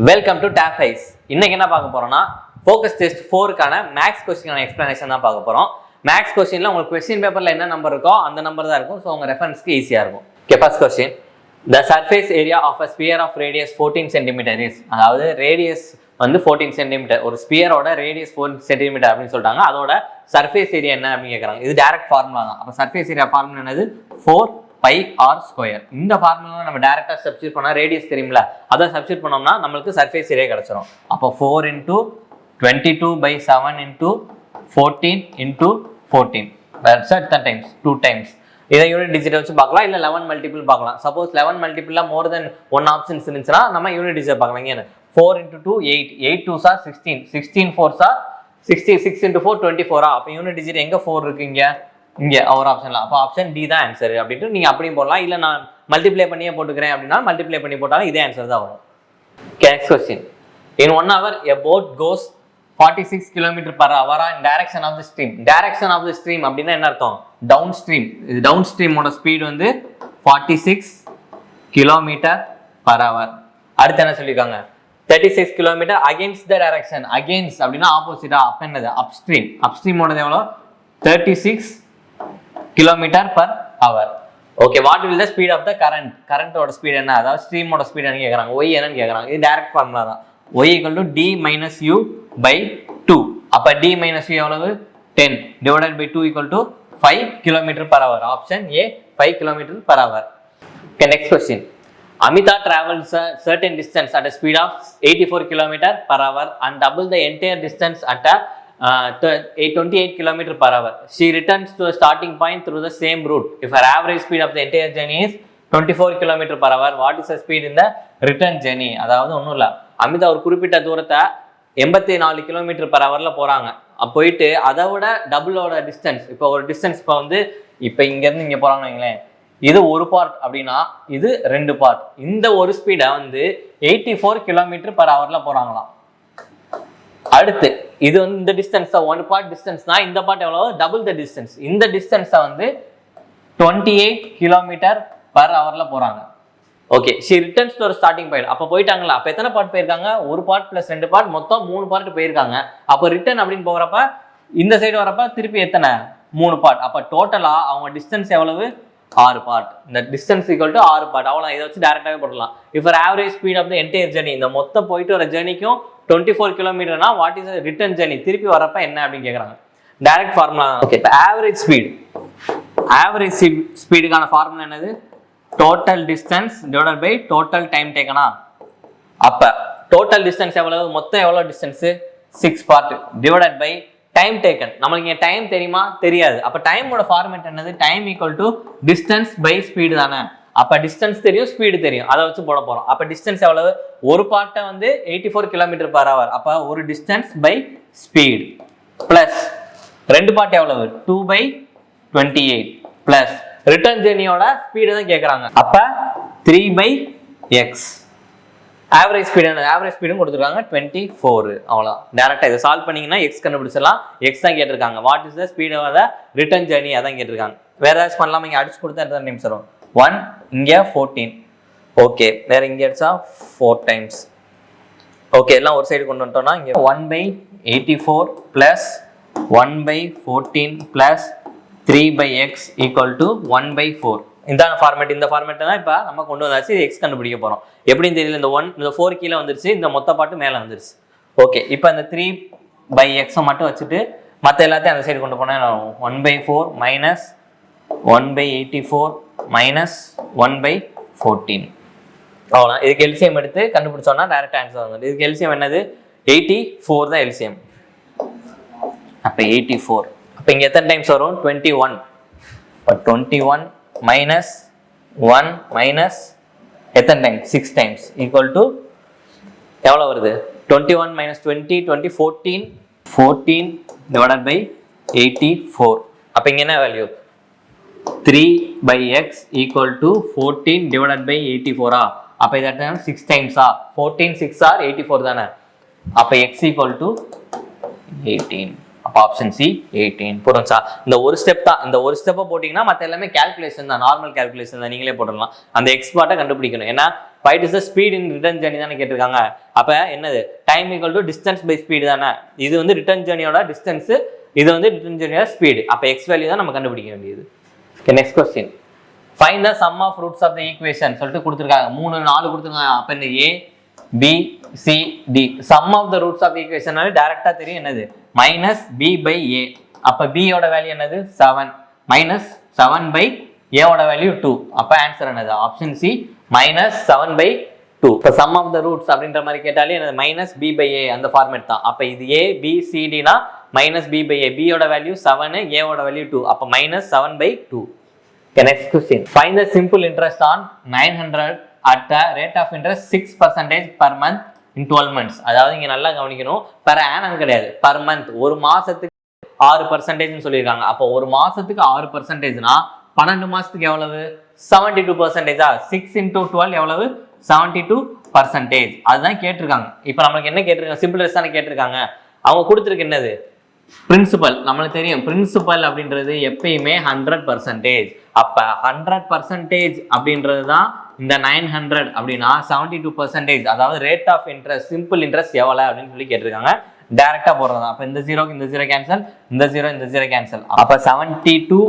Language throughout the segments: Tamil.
Welcome to tape ice. இன்னைக்கு என்ன பார்க்க போறோம்னா ஃபோக்கஸ் டெஸ்ட் 4க்கான மேக்ஸ் கொஸ்டினான எக்ஸ்பிளனேஷன் தான் பார்க்க போறோம். மேக்ஸ் கொஸ்டின்ல உங்களுக்கு கொஸ்டின் பேப்பர்ல என்ன நம்பர் இருக்கோ அந்த நம்பர் தான் இருக்கும். ஸோ உங்க ரெஃபரன்ஸ்க்கு ஈஸியா இருக்கும். Okay, first question. The surface area of a sphere of radius 14 cm is, அதாவது ரேடியஸ் வந்து 14 cm, ஒரு ஸ்பியரோட ரேடியஸ் 4 cm அப்படின்னு சொல்லிட்டாங்க. அதோட சர்ஃபேஸ் ஏரியா என்ன அப்படின்னு கேட்குறாங்க. இது டைரக்ட் ஃபார்முலா தான். அப்போ சர்ஃபேஸ் ஏரியா ஃபார்முலா என்னது? 4πr². இந்த ஃபார்முலா நம்ம டைரக்டா சப்ஸ்டிட் பண்ணா ரேடியஸ் தெரியும்ல, அதை சப்ஸ்டிட் பண்ணோம்னா நம்மளுக்கு சர்ஃபேஸ் ஏரியா கிடைச்சிரும். அப்போ 4 × 22/7 × 14 × 14 that's at 10 times 2 times. இதை யூனிட் டிஜிட் வச்சு பார்க்கலாம், இல்லை 11 மல்டிபிள் பார்க்கலாம். சப்போஸ் 11 மல்டிபிள்ல மோர் தென் 1 ஆப்ஷன்ஸ் இருந்துச்சுன்னா நம்ம யூனிட் டிஜிட் பார்க்கலாம். இங்கே 4 × 2 8, 8 2s are 16, 16 4s are 66 × 4 24. அப்போ யூனிட் டிஜிட் எங்க 4 இருக்கு? இங்கே ஒரு ஆப்ஷன்ல. அப்போ ஆப்ஷன் டி தான் ஆன்சர் அப்படின்ட்டு நீங்க அப்படியும் போடலாம். இல்லை நான் மல்டிப்ளை பண்ணியே போட்டுக்கிறேன் அப்படின்னா மல்டிப்ளை பண்ணி போட்டாலும் இதே ஆன்சர் தான் வரும். Next question. In 1 hour a boat goes 46 km/h in direction of the stream. Direction of the stream அப்படின்னா என்ன அர்த்தம்? Down stream. இது டவுன் ஸ்ட்ரீமோட ஸ்பீட் வந்து 46 km/h. அடுத்து என்ன சொல்லியிருக்காங்க? 36 km against the direction. against அப்படின்னா ஆப்போசிட்டா. அப் என்னது? அப் ஸ்ட்ரீம். அப் ஸ்ட்ரீமோட எவ்வளோ? 36 km/h. Okay, what will the speed of the current? கரண்டோட ஸ்பீட் என்ன? அதாவது ஸ்ட்ரீமோட ஸ்பீட் என்ன கேட்குறாங்க? ஒய் என்னன்னு கேட்குறாங்க. இது டைரக்ட் ஃபார்முலா தான். y = d-u/2. அப்போ d - u எவ்வளவு? 10 divided by 2 = 5 km/h. Option A 5 km/h. Okay, next question. Amita travels a certain distance at a speed of 84 km/h and double the entire distance at a 28 km/h. She returns to a starting point through the same route. If her average speed of the entire journey is 24 km/h, what is the speed in the return journey? அதாவது ஒன்றும் இல்லை, அமிதா ஒரு குறிப்பிட்ட தூரத்தை 84 km/h போறாங்க. போயிட்டு அதை விட டபுளோட டிஸ்டன்ஸ், இப்போ ஒரு டிஸ்டன்ஸ் இப்போ வந்து இப்போ இங்கேருந்து இங்கே போறாங்கன்னு வைங்களேன், இது ஒரு பார்ட் அப்படின்னா இது 2 பார்ட். இந்த ஒரு ஸ்பீடை வந்து 84 km/h போறாங்களாம். அடுத்து இது வந்து இந்த டிஸ்டன்ஸ் ஒன் பார்ட் டிஸ்டன்ஸ்னா இந்த பார்ட் எவ்வளவு? Double the distance. இந்த டிஸ்டன்ஸை வந்து 28 km/h போறாங்க. ஓகே, ஷி ரிட்டர்ன்ஸ் டு ஒரு ஸ்டார்டிங் பாயிண்ட். அப்போ போயிட்டாங்களா? அப்போ எத்தனை பார்ட் போயிருக்காங்க? ஒரு பார்ட் + 2 பார்ட், மொத்தம் 3 பார்ட் போயிருக்காங்க. அப்போ ரிட்டர்ன் அப்படின்னு போகிறப்ப இந்த சைடு வரப்ப திருப்பி எத்தனை? 3 பார்ட். அப்போ டோட்டலா அவங்க டிஸ்டன்ஸ் எவ்வளவு? 6 பார்ட். இந்த டிஸ்டன்ஸ் = 6 பார்ட். அவ்வளோ இதை வச்சு டேரக்டாகவே போடலாம். If average speed of the entire journey, இந்த மொத்தம் போயிட்டு வர ஜர்னிக்கும் 24 km, what is return journey? திருப்பி வரப்ப என்ன அப்படின்னு கேட்குறாங்க. Direct formula. ஓகே, இப்போ ஆவரேஜ் ஸ்பீடுக்கான ஃபார்முலா என்னது? Total distance divided by total time டேக்கனா. அப்ப டோட்டல் டிஸ்டன்ஸ் எவ்வளவு? மொத்தம் எவ்வளவு distance? 6 part divided by time taken. நம்மளுக்கு இங்க டைம் தெரியுமா? தெரியாது. அப்ப டைமோட ஃபார்மேட் என்னது? டைம் = டிஸ்டன்ஸ் பை ஸ்பீடு தானே. அப்ப டிஸ்டன்ஸ் தெரியும், ஸ்பீடு தெரியும், அதை வச்சு போட போறோம். அப்ப டிஸ்டன்ஸ் எவ்வளவு? ஒரு பார்ட்டை வந்து 84 km/h. அப்ப ஒரு distance by speed plus 2 part எவ்வளவு? 2/28 பிளஸ் ரிட்டர்ன் ஜர்னியோட ஸ்பீடு தான் கேட்குறாங்க. அப்போ 3/x. ஆவரேஜ் ஸ்பீடு என்ன? ஆவரேஜ் ஸ்பீடும் கொடுத்துருக்காங்க 24. அவ்வளோ டேரெக்டாக இதை சால்வ் பண்ணிங்கன்னா எக்ஸ் கண்டுபிடிச்சிடலாம். எக்ஸ் தான் கேட்டிருக்காங்க. What is the speed of the return journey? அதான் கேட்டிருக்காங்க. வேற ஏதாச்சும் பண்ணலாமா? இங்கே அடிச்சு கொடுத்தா எத்தனை நிமிஷம் வரும்? 1, இங்கே 14. ஓகே, வேற இங்கே அடிச்சா 4 டைம்ஸ். ஓகே, எல்லாம் ஒரு சைடு கொண்டு வந்துட்டோம்னா இங்கே 1/84 + 1/14 + 3/x = 1/4. இந்த ஃபார்மேட். இந்த ஃபார்மேட் தான் இப்போ நம்ம கொண்டு வந்தாச்சு. இது எக்ஸ் கண்டுபிடிக்க போறோம். எப்படின்னு தெரியல. இந்த 4 கீழே வந்துருச்சு, இந்த மொத்த பாட்டு மேலே வந்துருச்சு. ஓகே, இப்போ இந்த 3/x மட்டும் வச்சுட்டு மற்ற எல்லாத்தையும் அந்த சைடு கொண்டு போனால் 1/4 - 1/84 - 1/14. அவ்வளோ. இதுக்கு எல்சிஎம் எடுத்து கண்டுபிடிச்சோம்னா டைரக்ட் ஆன்சர் வந்துடும். இதுக்கு எல்சிஎம் என்னது? 84 தான் எல்சிஎம். அப்போ 84. இப்போ இங்கே எத்தனை டைம்ஸ் வரும்? 21. இப்போ 21 - 1 - எத்தனை டைம்? 6 டைம்ஸ் = எவ்வளோ வருது? 21 - 20 20 14 14 டிவைடட் பை 84. அப்போ இங்கே என்ன வேல்யூ? 3/x = 14 divided by 84. அப்போ இதை 6 டைம்ஸா? 14 6 are 84 தானே. அப்போ x = 18. அப்போ ஆப்ஷன் சி 18. புரிஞ்சா? இந்த ஒரு ஸ்டெப் தான், இந்த ஒரு ஸ்டெப்பை போட்டிங்கன்னா மற்ற எல்லாமே கேல்குலேஷன் தான், நார்மல் கேல்குலேஷன் தான், நீங்களே போட்டுடலாம். அந்த எக்ஸ்பார்ட்டை கண்டுபிடிக்கணும். ஏன்னா find is the speed in return journey தானே கேட்டிருக்காங்க. அப்போ என்னது time equal to distance by speed தானே. இது வந்து ரிட்டர்ன் ஜேர்னியோட டிஸ்டன்ஸ், இது வந்து ரிட்டர்ன் ஜேர்னியோட ஸ்பீடு. அப்போ எக்ஸ் வேல்யூ தான் நம்ம கண்டுபிடிக்க வேண்டியது. Okay, next question. Find the sum of roots of the equation சொல்லிட்டு கொடுத்துருக்காங்க. 3 4 கொடுத்துருக்காங்க. அப்போ இந்த A B C D sum of the roots of ஈக்குவேஷனால டைரக்டா தெரியும் என்னது மைனஸ் பி பை ஏ. அப்போ பியோட வேல்யூ என்னது 7 மைனஸ் 7 பை ஏவோட வேல்யூ 2. அப்போ ஆன்சர் என்னது ஆப்ஷன் சி மைனஸ் 7 பை 2. இப்போ சம் ஆஃப் த ரூட்ஸ் அப்படின்ற மாதிரி கேட்டாலே என்னது மைனஸ் பி பை ஏ அந்த ஃபார்மேட் தான். அப்போ இது ஏ பி சி டினா மைனஸ் பி பை ஏ, பியோட வேல்யூ 7, ஏவோட வேல்யூ 2. அப்போ minus 7 by 2. Next question. Find the simple interest on 900 at a rate of interest 6% per month in 12 months. அதாவது இங்க நல்லா கவனிக்கணும், per annum கிடையாது, per month. ஒரு மாசத்துக்கு 6% சொல்லியிருக்காங்க. அப்போ ஒரு மாசத்துக்கு 6%னா 12 மாசத்துக்கு எவ்வளவு 72%. 6 into 12 எவ்வளவு 72%. அதுதான் கேட்டிருக்காங்க. இப்போ நம்மளுக்கு என்ன கேட்டிருக்காங்க, சிம்பிள் இன்ட்ரெஸ்ட் தானே கேட்டிருக்காங்க. அவங்க கொடுத்துருக்கு என்னது பிரின்சிபல். நம்மளுக்கு தெரியும் பிரின்சிபல் அப்படின்றது எப்பயுமே 100%. அப்ப 100% அப்படின்றது தான் இந்த 900 அப்படின்னா 72%. அதாவது rate of interest simple interest எவ்வளவு அப்படின்னு சொல்லி கேட்டிருக்காங்க. டைரக்டா போடுறது. அப்ப இந்த ஜீரோக்கு இந்த ஜீரோ கேன்சல், இந்த ஜீரோ கேன்சல். அப்ப 72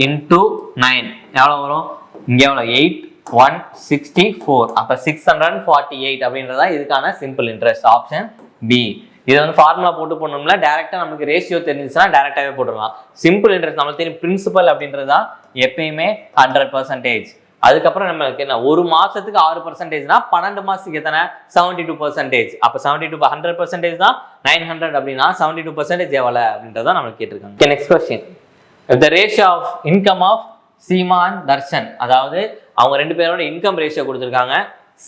into 9 எவ்வளவு வரும், இங்க எவ்வளவு 8 164. அப்ப 648 அப்படின்றதா இதுக்கான சிம்பிள் இன்ட்ரெஸ்ட். Option B. இது வந்து ஃபார்முலா போட்டு போடணும்ல, டைரக்டா நமக்கு ரேஷியோ தெரிஞ்சிச்சுன்னா டைரக்டாவே போட்டுடலாம். சிம்பிள் இன்ட்ரெஸ்ட் நம்மளுக்கு தெரியும் பிரின்சிபல் அப்படின்றது தான் எப்பயுமே 100%. அதுக்கப்புறம் நம்மளுக்கு என்ன ஒரு மாசத்துக்கு 6%னா 12 மாசத்துக்கு எத்தனை 72%. அப்ப 72 100% தான் 900 அப்படின்னா 72% எவ்வளவு அப்படின்றத நம்மளுக்கு கேட்டிருக்காங்க. Next question. the ratio of income of Seema and Darshan, அதாவது அவங்க ரெண்டு பேரோட இன்கம் ரேஷியோ கொடுத்துருக்காங்க,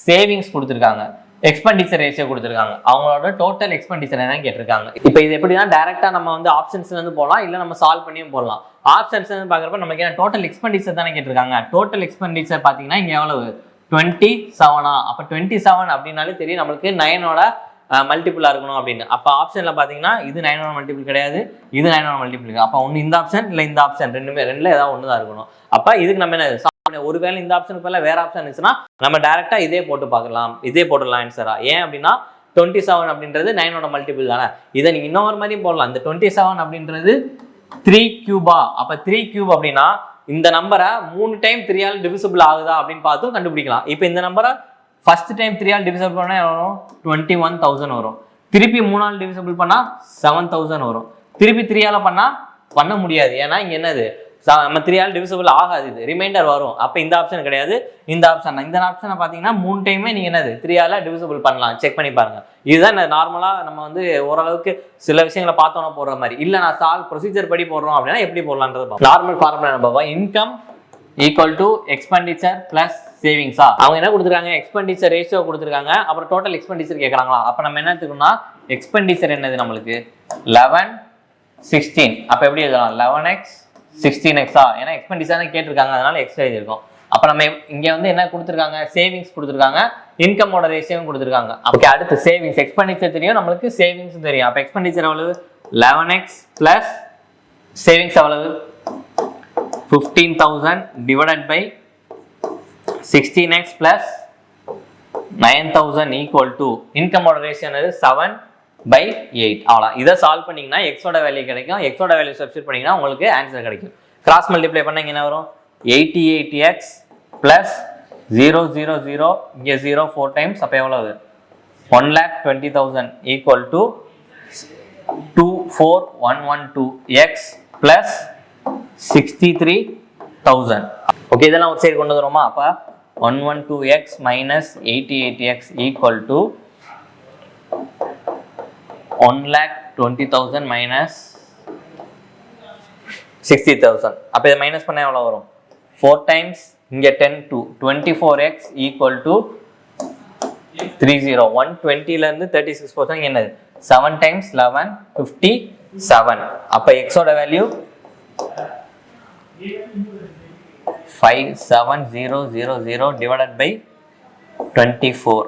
சேவிங்ஸ் கொடுத்துருக்காங்க, எக்ஸ்பெண்டிச்சர் ரேஷியோ கொடுத்துருக்காங்க. அவங்களோட டோட்டல் எக்ஸ்பெண்டிச்சர் என்னன்னு கேட்டிருக்காங்க. இப்போ இது எப்படின்னா டைரக்டா நம்ம வந்து ஆப்ஷன்ஸ்ல இருந்து போடலாம், இல்ல நம்ம சால்வ் பண்ணியும் போடலாம். ஆப்ஷன்ஸ் வந்து பாக்குறப்ப நமக்கு என்ன டோட்டல் எக்ஸ்பெண்டிச்சர் தானே கேட்டிருக்காங்க. டோட்டல் எக்ஸ்பெண்டிச்சர் பாத்தீங்கன்னா இங்க எவ்வளவு 27. அப்ப 27 அப்படின்னாலே தெரியும் நம்மளுக்கு 9ஓட மல்டிபிளா இருக்கணும் அப்படின்னு. அப்ப ஆப்ஷன்ல பாத்தீங்கன்னா இது 9ஓட மல்டிபிள் கிடையாது, இது 9ஓட மல்டிபிள். அப்ப ஒன்னு இந்த ஆப்ஷன் இல்ல இந்த ஆப்ஷன், ரெண்டுல ஏதாவது ஒண்ணுதான் இருக்கணும். அப்ப இதுக்கு நம்ம என்ன ஒருவேளை இந்த ஆப்ஷனுக்கு பதிலா வேற ஆப்ஷன் இருந்துச்சுன்னா நம்ம டைரக்டா இதே போட்டு பார்க்கலாம், இதே போட்டுடலாம் ஆன்சரா. ஏன் அப்படின்னா 27 அப்படின்றது 9ஓட மல்டிபிள் தானே. இதை நீங்க இன்னொரு மாதிரியும் போடலாம். இந்த 27 அப்படின்றது 3 கியூபா. அப்ப 3 கியூப் அப்படின்னா இந்த நம்பரை 3 டைம் 3 ஆல் டிவிசிபிள் ஆகுதா அப்படின்னு பார்த்தும் கண்டுபிடிக்கலாம். இப்போ இந்த நம்பரை ஃபர்ஸ்ட் டைம் 3 ஆல் டிவிசிபிள் பண்ணா வரும் 21,000 வரும். திருப்பி 3 ஆல் டிவிசிபிள் பண்ணா 7,000 வரும். திருப்பி 3 ஆல பண்ண முடியாது. ஏன்னா இங்க என்னது நம்ம 3 ஆல் டிவிசிபிள் ஆகாது, இது ரிமைண்டர் வரும். அப்ப இந்த ஆப்ஷன் கிடையாது, இந்த ஆப்ஷன். இந்த ஆப்ஷனை பாத்தீங்கன்னா 3 டைமே நீங்க என்னது 3 ஆல டிவிசிபிள் பண்ணலாம். செக் பண்ணி பாருங்க. இதுதான் நார்மலா நம்ம வந்து ஓரளவுக்கு சில விஷயங்களை பார்த்தோம்னா போடுற மாதிரி. இல்ல நான் சால்வ் ப்ரொசீஜர் படி போடுறோம் அப்படின்னா எப்படி போடலான்றது நார்மல் ஃபார்முலா நம்ம income equal to expenditure plus சேவிங்ஸா. அவங்க என்ன கொடுத்துருக்காங்க, எக்ஸ்பெண்டிச்சர் ரேஷியோ கொடுத்துருக்காங்க, அப்புறம் டோட்டல் எக்ஸ்பெண்டிச்சர் கேட்கறாங்களா. அப்ப நம்ம என்ன எடுத்துக்கணும்னா எக்ஸ்பெண்டிச்சர் என்னது நம்மளுக்கு 11 16. அப்ப எப்படி எழுதலாம் 11x 16x. ஏன்னா எக்ஸ்பெண்டிச்சர் கேட்டிருக்காங்க, அதனால எக்ஸ்ட்ரா எழுதிருக்கோம். அப்ப நம்ம இங்க வந்து என்ன கொடுத்துருக்காங்க, சேவிங்ஸ் கொடுத்துருக்காங்க, இன்கமோட ரேஷியோவும் கொடுத்துருக்காங்க. ஓகே, அடுத்து சேவிங்ஸ். எக்ஸ்பெண்டிச்சர் தெரியும் நம்மளுக்கு, சேவிங்ஸ் தெரியும். அப்ப எக்ஸ்பெண்டிச்சர் எவ்வளவு 11x பிளஸ் சேவிங்ஸ் எவ்வளவு 15,000 divided by 16x plus 9,000 equal to இன்கமோட ரேஷியோ 7/8. அவ்வளோ. இதை சால்வ் பண்ணீங்கன்னா எக்ஸோட வேல்யூ கிடைக்கும். எக்ஸோட வேல்யூ சப்ஸ்டிட் பண்ணீங்கன்னா உங்களுக்கு ஆன்சர் கிடைக்கும். கிராஸ் மல்டிப்ளை பண்ண என்ன வரும் 88x பிளஸ் 000 இங்கே 0 4 டைம்ஸ். அப்போ எவ்வளவு 1,20,000 equal to 24,112x plus 63,000. Okay, இதெல்லாம் ஒரு சைடு கொண்டு வருவோமா. அப்போ 112x minus 88x equal to 1,20,000 minus 60,000. அப்போ இதை மைனஸ் பண்ண எவ்வளோ வரும் 4 டைம்ஸ் இங்கே 10 to 24x ஈக்குவல் டு 30. 120லேருந்து 36% என்னது 7 டைம்ஸ் 11 57. அப்போ எக்ஸோட வேல்யூ 57,000 டிவைடட் பை 24.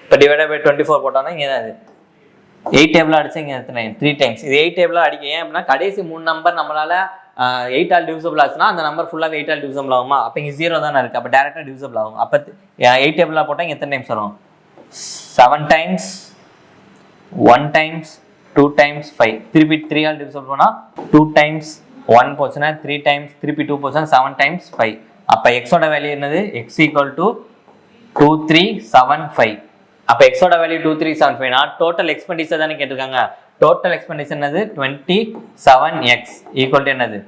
இப்போ டிவைடட் பை 24 போட்டோம்னா இங்கே என்னது 8 டேபிள் அடிச்சா இங்கே எத்தனை 3 டைம்ஸ். இது 8 டேபிளாக அடிக்க ஏன் அப்படின்னா கடைசி 3 நம்பர் நம்மளால 8 ஆல் டிவிசபிள் ஆச்சுன்னா அந்த நம்பர் ஃபுல்லாக 8 ஆல் டிவிசபிள் ஆகுமா? அப்போ இங்கே 0 தானே இருக்குது, அப்போ டேரெக்டாக டிவிசபிள் ஆகும். அப்போ 8 டேபிளாக போட்டால் இங்கே எத்தனை டைம்ஸ் வரும்? 7 டைம்ஸ், 1 டைம்ஸ், 2 டைம்ஸ், 5. திருப்பி 3 ஆல் டிவிசபிள் போனால் 2 டைம்ஸ், 1 போச்சுன்னா 3 டைம்ஸ், திருப்பி 2 போச்சுன்னா 7 டைம்ஸ் 5. அப்போ எக்ஸோட வேல்யூ என்னது? X equal to 2375. அப்போ எக்ஸோட வேல்யூ 2375 டோட்டல் எக்ஸ்பெண்டிச்சர் தானே கேட்டிருக்காங்க. டோட்டல் எக்ஸ்பெண்டிச்சர் என்னது? 27x ஈக்குவல் டு என்னது?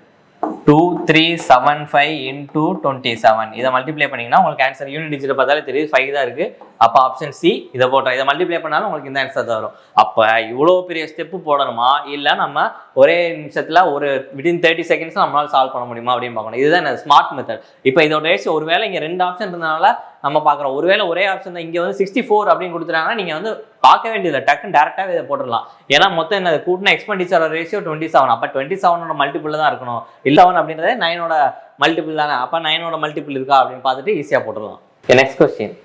2375 into 27. இதை மல்டிப்ளை பண்ணிங்கன்னா உங்களுக்கு ஆன்சர் யூனிட் டிஜிட் பார்த்தாலே தெரியுது 5 தான் இருக்குது. அப்போ ஆப்ஷன் சி இதை போட்டோம். இதை மல்டிப்ளை பண்ணாலும் உங்களுக்கு இந்த ஆன்சர் தான் வரும். அப்போ இவ்வளோ பெரிய ஸ்டெப்பு போடணுமா இல்லை நம்ம ஒரே நிமிஷத்தில் ஒரு வித்தின் 30 செகண்ட்ஸ் நம்மளால சால்வ் பண்ண முடியுமா அப்படின்னு பார்க்கணும். இதுதான் ஸ்மார்ட் மெத்தட். இப்போ இதோட ரேஷியோ ஒருவேளை இங்கே 2 ஆப்ஷன் இருந்தனால நம்ம பார்க்குறோம். ஒருவேளை ஒரே ஆப்ஷன் தான் இங்கே வந்து 64 அப்படின்னு கொடுத்துட்டாங்கன்னா நீங்கள் வந்து பார்க்க வேண்டியதில்லை, டக்குன்னு டேரெக்டாகவே இதை போட்டுடலாம். ஏன்னா மொத்தம் என்ன கூட்டினா எக்ஸ்பெண்டிச்சர் ரேஷியோ 27. அப்போ 27ஓட மல்டிபிள் தான் இருக்கணும். 11 அப்படின்றதே 9ஓட மல்டிபிள் தானே. அப்போ 9ஓட மல்டிபிள் இருக்கா அப்படின்னு பார்த்துட்டு ஈஸியாக போட்டுடலாம். Next question.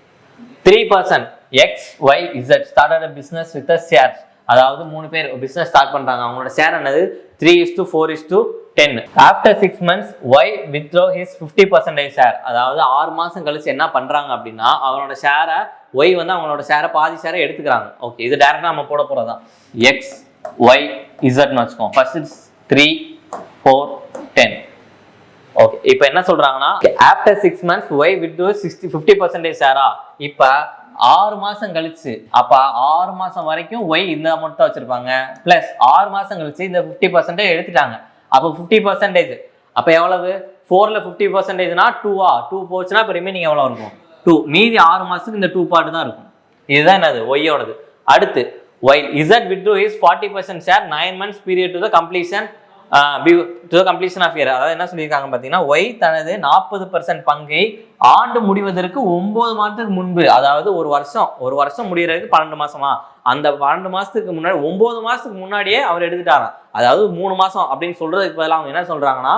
3 person X, Y, Z started a business with a shares. அதாவது 3 பேர் பிசினஸ் ஸ்டார்ட் பண்றாங்க. அவங்களோட ஷேர் என்னது? 3:4:10. After 6 months Y withdraw his 50% share. அதாவது 6 மாசம் கழிச்சு என்ன பண்றாங்க அப்படின்னா அவங்களோட ஷேரை Y வந்து அவங்களோட ஷேரை பாதி ஷேரை எடுத்துக்கிறாங்க. ஓகே, இது டைரக்டா நம்ம போட போறதுதான். X, Y, Z ன்னு வச்சுக்கோம். ஃபர்ஸ்ட் 3, 4, 10. ஓகே, இப்போ என்ன சொல்றாங்கன்னா ஆஃப்டர் 6 months Y withdraw 50% ஷேரா. இப்போ 6 மாசம் கழிச்சு, அப்ப 6 மாசம் வரைக்கும் Y இந்த அமௌண்ட் தான் வச்சிருப்பாங்க. பிளஸ் 6 மாசம் கழிச்சு இந்த 50% எடுத்துட்டாங்க. அப்போ 50%, அப்ப எவ்வளவு? 4ல 50%னா 2ஆ? 2 போச்சுன்னா இப்போ ரிமைனிங் எவ்வளவு இருக்கும்? 2. மீதி 6 மாசத்துக்கு இந்த 2 பார்ட் தான் இருக்கும். இதுதான் என்னது? ஒய்யோடது. அடுத்து while Z withdrew his 40% share 9 months period to the completion of year. அதாவது என்ன சொல்லியிருக்காங்க பார்த்தீங்கன்னா Y தனது 40% பங்கை ஆண்டு முடிவதற்கு 9 மாதத்துக்கு முன்பு, அதாவது ஒரு வருஷம் முடிகிறதுக்கு 12 மாசமா, அந்த 12 மாசத்துக்கு முன்னாடி 9 மாசத்துக்கு முன்னாடியே அவர் எடுத்துட்டாராம். அதாவது 3 மாசம் அப்படின்னு சொல்றதுக்கு பதிலாக அவங்க என்ன சொல்றாங்கன்னா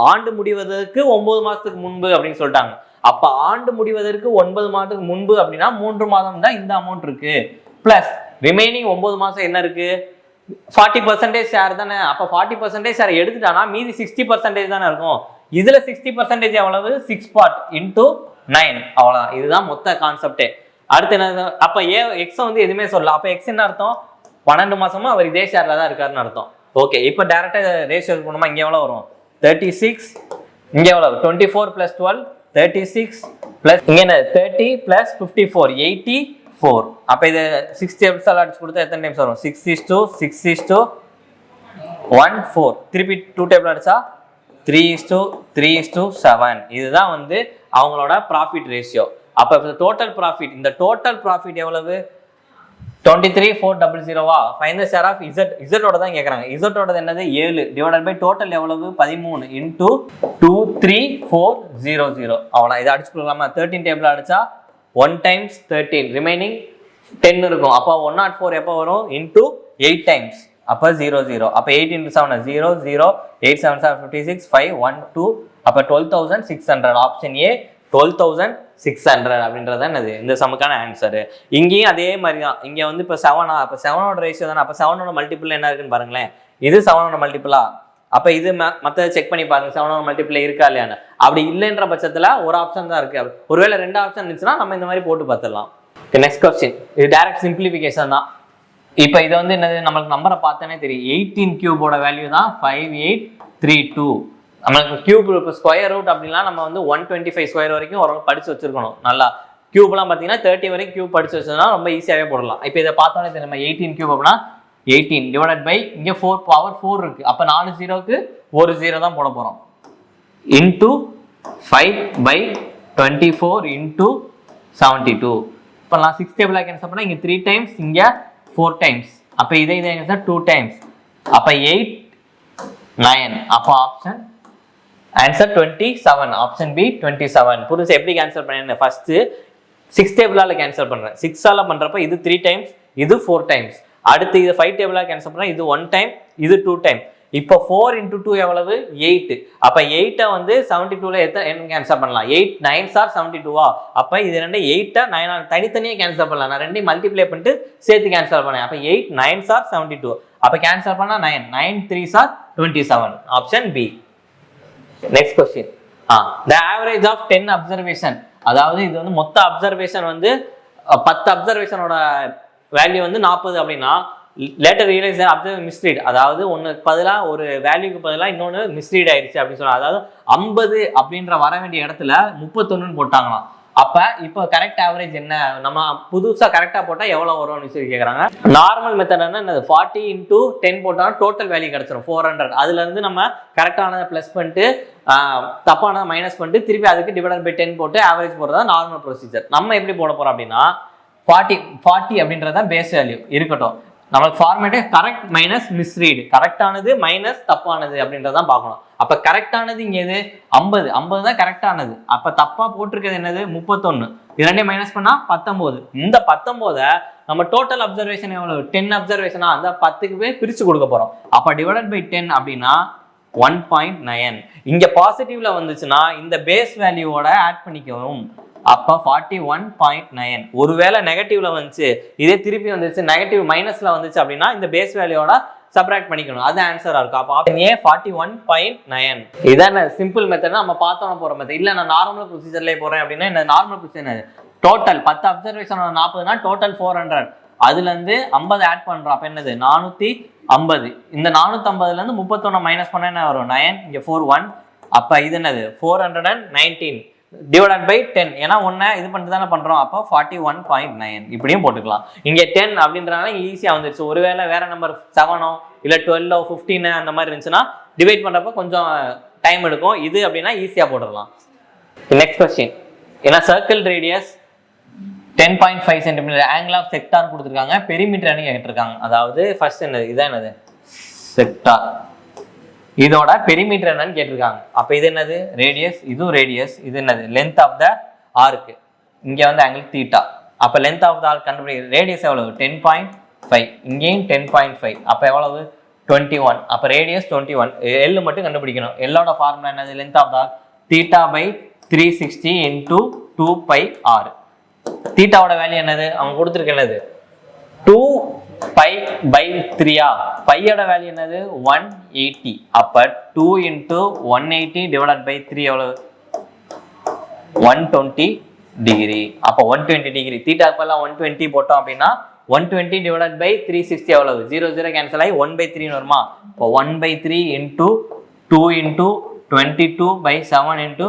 ஆண்டு முடிவதற்கு 9 மாசத்துக்கு முன்பு அப்படின்னு சொல்லிட்டாங்க. அப்ப ஆண்டு முடிவதற்கு 9 மாதத்துக்கு முன்பு அப்படின்னா 3 மாதம் தான் இந்த அமௌண்ட் இருக்கு. பிளஸ் ரிமைனிங் 9 மாசம் என்ன இருக்கு? 40% ஷேர் தானே. அப்ப 40% ஷேர் எடுத்துட்டானா மீதி 60% தானே இருக்கும். இதுல 60% எவ்வளவு? 6 பார்ட் இன்டூ 9. அவ்வளவுதான். இதுதான் மொத்த கான்செப்டே. அடுத்து என்ன? அப்ப எக்ஸ் வந்து எதுவுமே சொல்லல. அப்ப எக்ஸ் என்ன அர்த்தம்? 12 மாசமா அவர் இதே ஷேர்ல தான் இருக்காருன்னு அர்த்தம். ஓகே, இப்போ டைரக்டா ரேஷியோ பண்ணுமா? இங்க எவ்வளவு வரும்? 36. இங்க எவ்வளவு? 24 + 12 36 பிளஸ் இங்க என்ன 30 + 54 84. அப்ப இது 6 டேபிள்ஸ் அடிச்சு கொடுத்தா எத்தனை டைம்ஸ் வரும்? 6:6:1 திருப்பி 2 டேபிள் அடிச்சா 3:3:7. இதுதான் வந்து அவங்களோட ப்ராஃபிட் ரேஷியோ. அப்ப டோட்டல் ப்ராஃபிட், இந்த டோட்டல் ப்ராஃபிட் எவ்வளவு? 23,400. Find the share of Z. Z ஓட தான் கேக்குறாங்க. Z ஓடது என்னது? 7 டிவைடட் பை டோட்டல் எவ்வளவு? 13 இன்டு 23400. அவ்வளோ இதை அடிச்சு கொடுக்கலாமா? 13 டேபிள் அடிச்சா 1 டைம்ஸ் 13 ரிமைனிங் 10 இருக்கும். அப்போ 104 எப்போ வரும்? Into 8 times. அப்போ 00. அப்போ 8 × 7 0 0 8 7 7 56 5 1 2. அப்போ 12,600. ஆப்ஷன் ஏ 12,600 அப்படின்றது என்னது இந்த சமுக்கான ஆன்சரு. இங்கேயும் அதே மாதிரி தான். இங்கே வந்து இப்போ 7. அப்போ 7ஓட ரேஷியோ தானே. அப்போ 7ஓட மல்டிபிள் என்ன இருக்குன்னு பாருங்களேன். இது 7ஓட மல்டிபிளா? அப்போ இது மற்ற செக் பண்ணி பாருங்க 7ஓட மல்டிபிள் இருக்கா இல்லையான்னு. அப்படி இல்லைன்ற பட்சத்தில் ஒரு ஆப்ஷன் தான் இருக்கு. ஒருவேளை 2 ஆப்ஷன் இருந்துச்சுன்னா நம்ம இந்த மாதிரி போட்டு பார்த்துடலாம். Next question. இது டைரக்ட் சிம்பிளிஃபிகேஷன் தான். இப்போ இது வந்து என்னது? நம்மளுக்கு நம்பரை பார்த்தோன்னே தெரியும். 18 கியூபோட வேல்யூ தான் 5832. நம்மளுக்கு கியூப் இப்போ ஸ்கொயர் ரூட் அப்படின்னா நம்ம வந்து 125 ஸ்கொயர் வரைக்கும் ஒரு படிச்சு வச்சிருக்கணும். நல்லா கியூப்லாம் பார்த்தீங்கன்னா 30 வரைக்கும் கியூப் படிச்சு வச்சோம்னா ரொம்ப ஈஸியாகவே போடலாம். இப்போ இதை பார்த்தோன்னே தெரியும். நம்ம 18 கியூப் அப்படின்னா 18 டிவைடட் பை இங்கே 4 பவர் 4 இருக்கு. அப்போ 4 0க்கு ஒரு 0 தான் போட போகிறோம். Into 5/24 into 72. இப்போ நான் 6 டேபிளாக கேன்சல் பண்ணால் இங்கே 3 டைம்ஸ், இங்கே 4 டைம்ஸ். அப்போ இதை கேன்சல் 2 டைம்ஸ். அப்போ 8 9. அப்போ ஆப்ஷன் ஆன்சர் 27. Option B 27. புரிஞ்சு எப்படி கேன்சல் பண்ணேன்? ஃபர்ஸ்ட் 6 டேபிளால கேன்சல் பண்றேன். 6ஆல பண்றப்ப இது 3 டைம்ஸ், இது 4 டைம்ஸ். அடுத்து இது 5 டேபிளாக கேன்சல் பண்ணா இது 1 டைம், இது 2 டைம். இப்போ 4 into 2 எவ்வளவு 8. அப்ப 8 வந்து 72ல என்ன கேன்சல் பண்ணலாம்? 8 9s are 72வா? அப்ப இது ரெண்டு 8 9 தனித்தனியா கேன்சல் பண்ணலாம். நான் ரெண்டையும் மல்டிப்ளை பண்ணிட்டு சேர்த்து கேன்சல் பண்ணேன். அப்ப 8 9s are 72. அப்ப கேன்சல் பண்ணா 9 9 3s are 27. Option B. Next question. the average of 10 observation, அதாவது இது வந்து மொத்த அப்சர்வேஷன் வந்து 10 அப்சர்வேஷனோட வேல்யூ வந்து 40 அப்படின்னா லேட்டர் ரியலைஸ் அப்சர்வ் மிஸ்ரீட், அதாவது ஒன்றுக்கு பதிலாக ஒரு வேல்யூக்கு பதிலாக இன்னொன்று மிஸ்ரீட் ஆயிடுச்சு அப்படின்னு சொல்லலாம். அதாவது 50 அப்படின்ற வர வேண்டிய இடத்துல 31 போட்டாங்களாம். அப்போ இப்போ கரெக்ட் ஆவரேஜ் என்ன, நம்ம புதுசாக கரெக்டாக போட்டால் எவ்வளோ வரும்னு சொல்லி கேட்குறாங்க. நார்மல் மெத்தட் என்ன 40 into 10 போட்டால் டோட்டல் வேல்யூ கிடச்சிரும் 400. அதுலேருந்து நம்ம கரெக்டானதை ப்ளஸ் பண்ணிட்டு தப்பானதை மைனஸ் பண்ணிட்டு திருப்பி அதுக்கு டிவைடட் பை 10 போட்டு ஆவரேஜ் போடுறது தான் நார்மல் ப்ரொசீஜர். நம்ம எப்படி போட போகிறோம் அப்படின்னா 40 அப்படின்றது தான் பேஸ் வேல்யூ இருக்கட்டும். நமக்கு ஃபார்மேட்டே கரெக்ட் மைனஸ் மிஸ்ரீட், கரெக்டானது மைனஸ் தப்பானது அப்படின்றதான் பார்க்கணும். அப்போ கரெக்டானது இங்கே எது 50 தான் கரெக்டானது. அப்போ தப்பாக போட்டிருக்கிறது என்னது 31. இரண்டே மைனஸ் பண்ணால் 19. இந்த 19 நம்ம டோட்டல் அப்சர்வேஷன் எவ்வளவு 10 அப்சர்வேஷனா அந்த 10க்கு போய் பிரித்து கொடுக்க போகிறோம். அப்போ டிவைடட் பை 10 அப்படின்னா 1.9. இங்கே பாசிட்டிவ்ல வந்துச்சுன்னா இந்த பேஸ் வேல்யூவோட ஆட் பண்ணிக்கவும். அப்போ 41.9. ஒருவேளை நெகட்டிவ்ல வந்துச்சு, இதே திருப்பி வந்துச்சு நெகட்டிவ் மைனஸ்ல வந்துச்சு அப்படின்னா இந்த பேஸ் வேல்யூவோட சப்ராக்ட் பண்ணிக்கணும். அது ஆன்சரா இருக்கும். அப்போ ஆப்ஷன் ஏ 41.9. இதான் சிம்பிள் மெத்தட். நம்ம பார்த்தோம் போற மெத்தட் இல்லை. நான் நார்மல் ப்ரொசீஜர்லேயே போறேன் அப்படின்னா இந்த நார்மல் ப்ரொசீஜர் டோட்டல் 10 அப்சர்வேஷன் 40னா டோட்டல் 400. அதுல இருந்து 50 ஆட் பண்றோம். அப்ப என்னது 450. இந்த 450ல இருந்து 31 மைனஸ் பண்ண என்ன வரும் 9. இங்க 4 1. அப்ப இது என்னது 419 டிவைடட் பை 10. ஏன்னா ஒன்றை இது பண்ணிட்டு தானே பண்ணுறோம். அப்போ 41.9 இப்படியும் போட்டுக்கலாம். இங்கே 10 அப்படின்றனால ஈஸியாக வந்துருச்சு. ஒருவேளை வேற நம்பர் 7 இல்லை 12 15 அந்த மாதிரி இருந்துச்சுன்னா டிவைட் பண்ணுறப்ப கொஞ்சம் டைம் எடுக்கும். இது அப்படின்னா ஈஸியாக போட்டுடலாம். Next question. ஏன்னா circle radius 10.5 centimetre, angle of sector கொடுத்துருக்காங்க, பெரிமீட்டர் கேட்டிருக்காங்க. அதாவது ஃபர்ஸ்ட் என்னது இதான் என்னது செக்டார், இதோட பெரிமீட்டர் என்னன்னு கேட்டிருக்காங்க. அப்ப இது என்னது ரேடியஸ், இதுவும் ரேடியஸ், இது என்னது லென்த் ஆஃப் த ஆர்க், இங்க வந்து ஆங்கிள் தீட்டா. அப்ப லென்த் ஆஃப் த ஆர்க் கண்டுபிடிக்க ரேடியஸ் எவ்வளவு 10.5, இங்கேயும் 10.5. அப்ப எவ்வளவு 21. அப்ப ரேடியஸ் 21. எல் மட்டும் கண்டுபிடிக்கணும். எல்லோட ஃபார்முலா என்னது length of the arc theta by 360 into 2 pi r. தீட்டாவோட வேல்யூ என்னது அவங்க கொடுத்துருக்க என்னது 2 pi by 3. பையோட வேல்யூ என்னது 180. அப்ப 2 into 180 divided by 3 எவ்வளவு 120 டிகிரி. அப்ப 120 டிகிரி. தீட்டாக்கு எல்லாம் 120 போட்டோம் அப்படின்னா 120 divided by 360 எவ்வளவு 0 0 கேன்சல் ஆகி 1/3 வருமா. இப்போ 1/3 into 2 into 22 by 7 into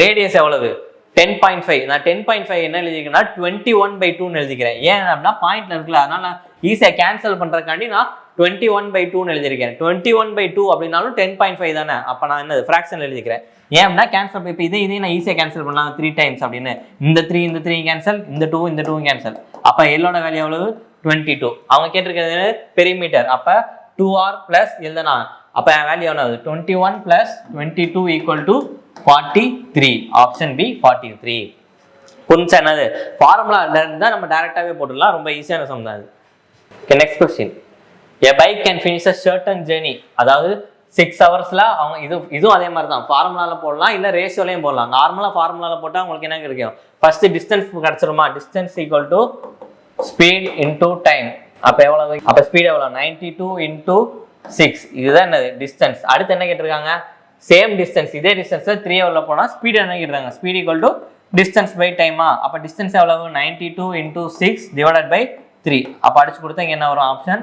radius எவ்வளவு 10.5. நான் 10.5 என்ன எழுதிக்கிறேன்னா 21/2 எழுதிக்கிறேன். ஏன் அப்படின்னா பாயிண்ட்ல இருக்குல்ல, அதனால நான் ஈஸியா கேன்சல் பண்றதுக்காண்டி நான் 21/2 எழுதிருக்கேன். 21/2 அப்படின்னாலும் 10.5 தானே. அப்ப நான் என்ன ஃபிராக்ஷன் எழுதிக்கிறேன். ஏன் அப்படின்னா கேன்சல் இப்போ இதையும் நான் ஈஸியா கேன்சல் பண்ணலாம் 3 டைம்ஸ் அப்படின்னு. இந்த 3 கேன்சல், இந்த 2 கேன்சல். அப்ப எல்லோட வேல்யூ எவ்வளவு 22. அவங்க கேட்டிருக்கிறது பெரிமீட்டர். அப்ப 2r பிளஸ் எழுதனா அப்ப வேல்யூ எவ்வளவு 21 plus 22 equal to 43. Option B 43. புரிஞ்சா என்னது ஃபார்முலா இருந்தா நம்ம டைரக்டாவே போட்டுடலாம். ரொம்ப ஈஸியான சம் தான் இது. Next question. A bike can finish a certain journey. அதாவது 6 ஹவர்ஸ்ல அவங்க இதுவும் அதே மாதிரி தான். ஃபார்முலால போடலாம் இல்ல ரேஷியோலயும் போடலாம். நார்மலா ஃபார்முலால போட்டா உங்களுக்கு என்ன கிடைக்கும் ஃபர்ஸ்ட் டிஸ்டன்ஸ் கிடைச்சிருமா. Distance equal to speed into time. அப்ப எவ்வளவு அப்ப ஸ்பீட் எவ்வளவு 92 into 6. இதுதான் என்னது டிஸ்டன்ஸ். அடுத்து என்ன கேட்டிருக்காங்க சேம் டிஸ்டன்ஸ். இதே டிஸ்டன்ஸ்ல 3 ஹவர்ல போனா ஸ்பீட் என்ன கேட்டிருக்காங்க speed equal to distance by டைமா. அப்ப டிஸ்டன்ஸ் எவ்வளவு 92 into 6 divided by 3. அப்ப அடிச்சு கொடுத்தா என்ன வரும் ஆப்ஷன்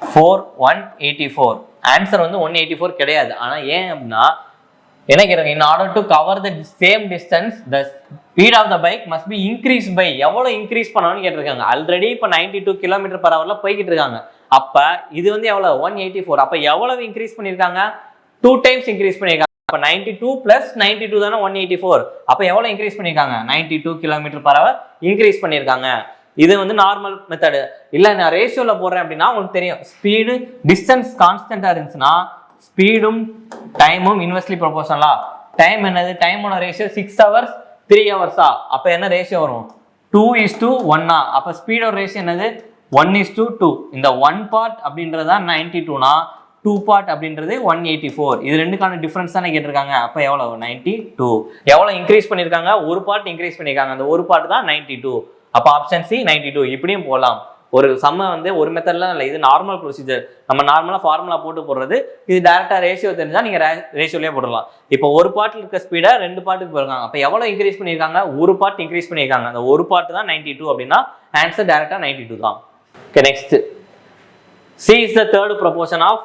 184. ஆன்சர் வந்து 184 கிடையாது. ஆனா ஏன் அப்படின்னா என்ன கேட்குறாங்க in order to cover the same distance the speed of the bike must be increased by எவ்வளவு இன்க்ரீஸ் பண்ணணும்னு கேட்டிருக்காங்க. ஆல்ரெடி இப்போ 92 km/h போய்கிட்டு இருக்காங்க. அப்ப இது வந்து எவ்வளவு 184. அப்ப எவ்வளவு இன்க்ரீஸ் பண்ணிருக்காங்க 2 டைம்ஸ் இன்க்ரீஸ் பண்ணிருக்காங்க. அப்ப 92 plus 92 தானே 184. அப்ப எவ்வளவு இன்க்ரீஸ் பண்ணிருக்காங்க 92 km/h இன்க்ரீஸ் பண்ணிருக்காங்க. இது வந்து நார்மல் மெத்தட். இல்ல நான் ரேஷியோல போடுறேன் அப்படின்னா உங்களுக்கு தெரியும் ஸ்பீடு டிஸ்டன்ஸ் கான்ஸ்டன்டா இருந்துச்சுன்னா ஸ்பீடும் டைமும் இன்வெர்ஸ்லி ப்ரொபோர்ஷனலா. டைம் என்னது டைமோட ரேஷியோ 6 hours 3 hours. அப்ப என்ன ரேஷியோ வரும் 2:1. அப்ப ஸ்பீடோட ரேஷியோ என்னது 1:2. இந்த 1 பார்ட் அப்படின்றதா 92னா 2 part அப்படின்றது 184. இது ரெண்டுக்கான டிஃபரன்ஸ் தானே கேட்டிருக்காங்க. அப்போ எவ்வளோ 92. எவ்வளோ இன்க்ரீஸ் பண்ணியிருக்காங்க, ஒரு பார்ட் இன்க்ரீஸ் பண்ணியிருக்காங்க, அந்த ஒரு பார்ட் தான் 92. அப்போ ஆப்ஷன் சி 92. இப்படியும் போகலாம். ஒரு சம்ம வந்து ஒரு மெத்தட்லாம் இல்லை, இது நார்மல் ப்ரொசீஜர். நம்ம நார்மலாக ஃபார்முலா போட்டு போடுறது. இது டேரெக்டாக ரேஷியோ தெரிஞ்சால் நீங்கள் ரேஷியோலேயே போடலாம். இப்போ ஒரு பார்ட்டில் இருக்க ஸ்பீடை 2 பார்ட்டுக்கு போயிருக்காங்க. அப்போ எவ்வளோ இன்க்ரீஸ் பண்ணியிருக்காங்க, ஒரு பார்ட் இன்க்ரீஸ் பண்ணியிருக்காங்க, அந்த ஒரு பார்ட் தான் 92 அப்படின்னா ஆன்சர் டேரெக்டாக 92 தான். Okay, next C is the third proportion of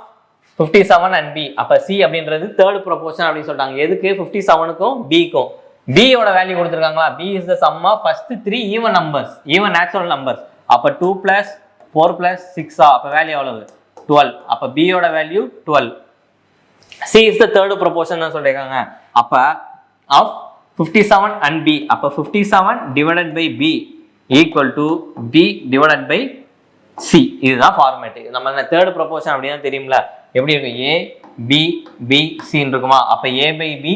57 and B. அப்போ C அப்படின்றது தேர்ட் ப்ரொபோர்ஷன் அப்படின்னு சொல்லிட்டாங்க. எதுக்கு 57க்கும் B-க்கும். B-யோட வேல்யூ கொடுத்துருக்காங்களா, B is the sum of first 3 even numbers, even natural numbers. அப்போ 2 + 4 + 6 அப்போ வேல்யூ எவ்வளவு 12. அப்போ B-யோட value 12. C is the third proportion தான் சொல்லியிருக்காங்க. அப்போ of 57 and B. அப்போ 57 divided by B equal to B divided by C. இதுதான் ஃபார்மேட். நம்ம தேர்ட் ப்ரொபோர்ஷன் அப்படின்னா தெரியும்ல, எப்படி இருக்கும், A B B C இருக்குமா. அப்போ A by B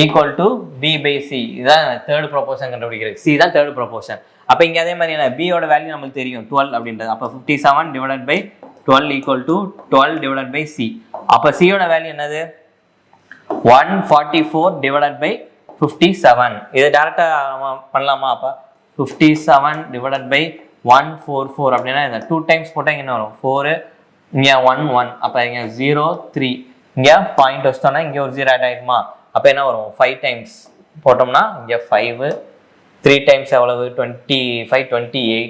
equal to B by C. இதுதான் தேர்ட் ப்ரொபோர்ஷன் கண்டுபிடிக்கிறது. C தான் தேர்ட் ப்ரொபோர்ஷன். அப்போ இங்கே அதே மாதிரி என்ன, B யோட வேல்யூ நமக்கு தெரியும் 12 அப்படின்றது. அப்போ 57 divided by 12 equal to 12 divided by C. அப்போ C யோட வேல்யூ என்னது 144 divided by 57. இது டேரெக்டாக பண்ணலாமா. அப்போ 57 divided by 144 அப்படின்னா இந்த 2 டைம்ஸ் போட்டால் இங்கே என்ன வரும் 4, இங்கே 1 1. அப்போ இங்கே 0 3, இங்கே பாயிண்ட் வச்சிட்டோம்னா இங்கே ஒரு 0 ஆட் ஆகிடுமா. அப்போ என்ன வரும் 5 டைம்ஸ் போட்டோம்னா இங்கே 5, 3 டைம்ஸ் எவ்வளவு 25 28.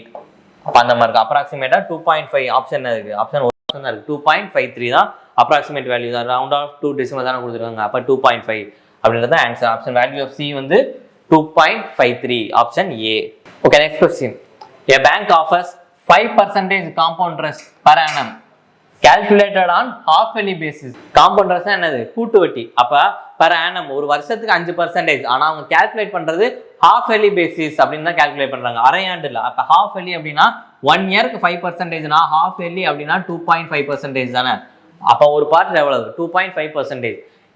அப்போ அந்த மாதிரி இருக்குது. அப்ராக்சிமேட்டாக 2.5 ஆப்ஷன் இருக்குது. ஆப்ஷன் ஒரு ஆப்ஷன் தான் இருக்குது. 2.53 தான் அப்ராக்சிமேட் வேல்யூ தான். ரவுண்ட் ஆஃப் 2 டெசிமல் தானே கொடுத்துருக்காங்க. அப்போ 2.5 அப்படின்றது answer. Option value of C வந்து 2.53 option A. Okay, next question. A bank offers 5% compound interest per annum calculated on half-yearly basis. Compound interest என்னது, கூட்டு வட்டி. அப்ப per annum ஒரு வருஷத்துக்கு 5%. ஆனா அவங்க கால்குலேட் பண்றது half-yearly basis அப்படின்னு தான் கால்குலேட் பண்றாங்க, அரையாண்டுல. அப்ப half-yearly அப்படின்னா 1 இயருக்கு 5%னா half-yearly அப்படின்னா 2.5% தானே. அப்ப ஒரு பார்ட் எவ்வளவு 2.5%.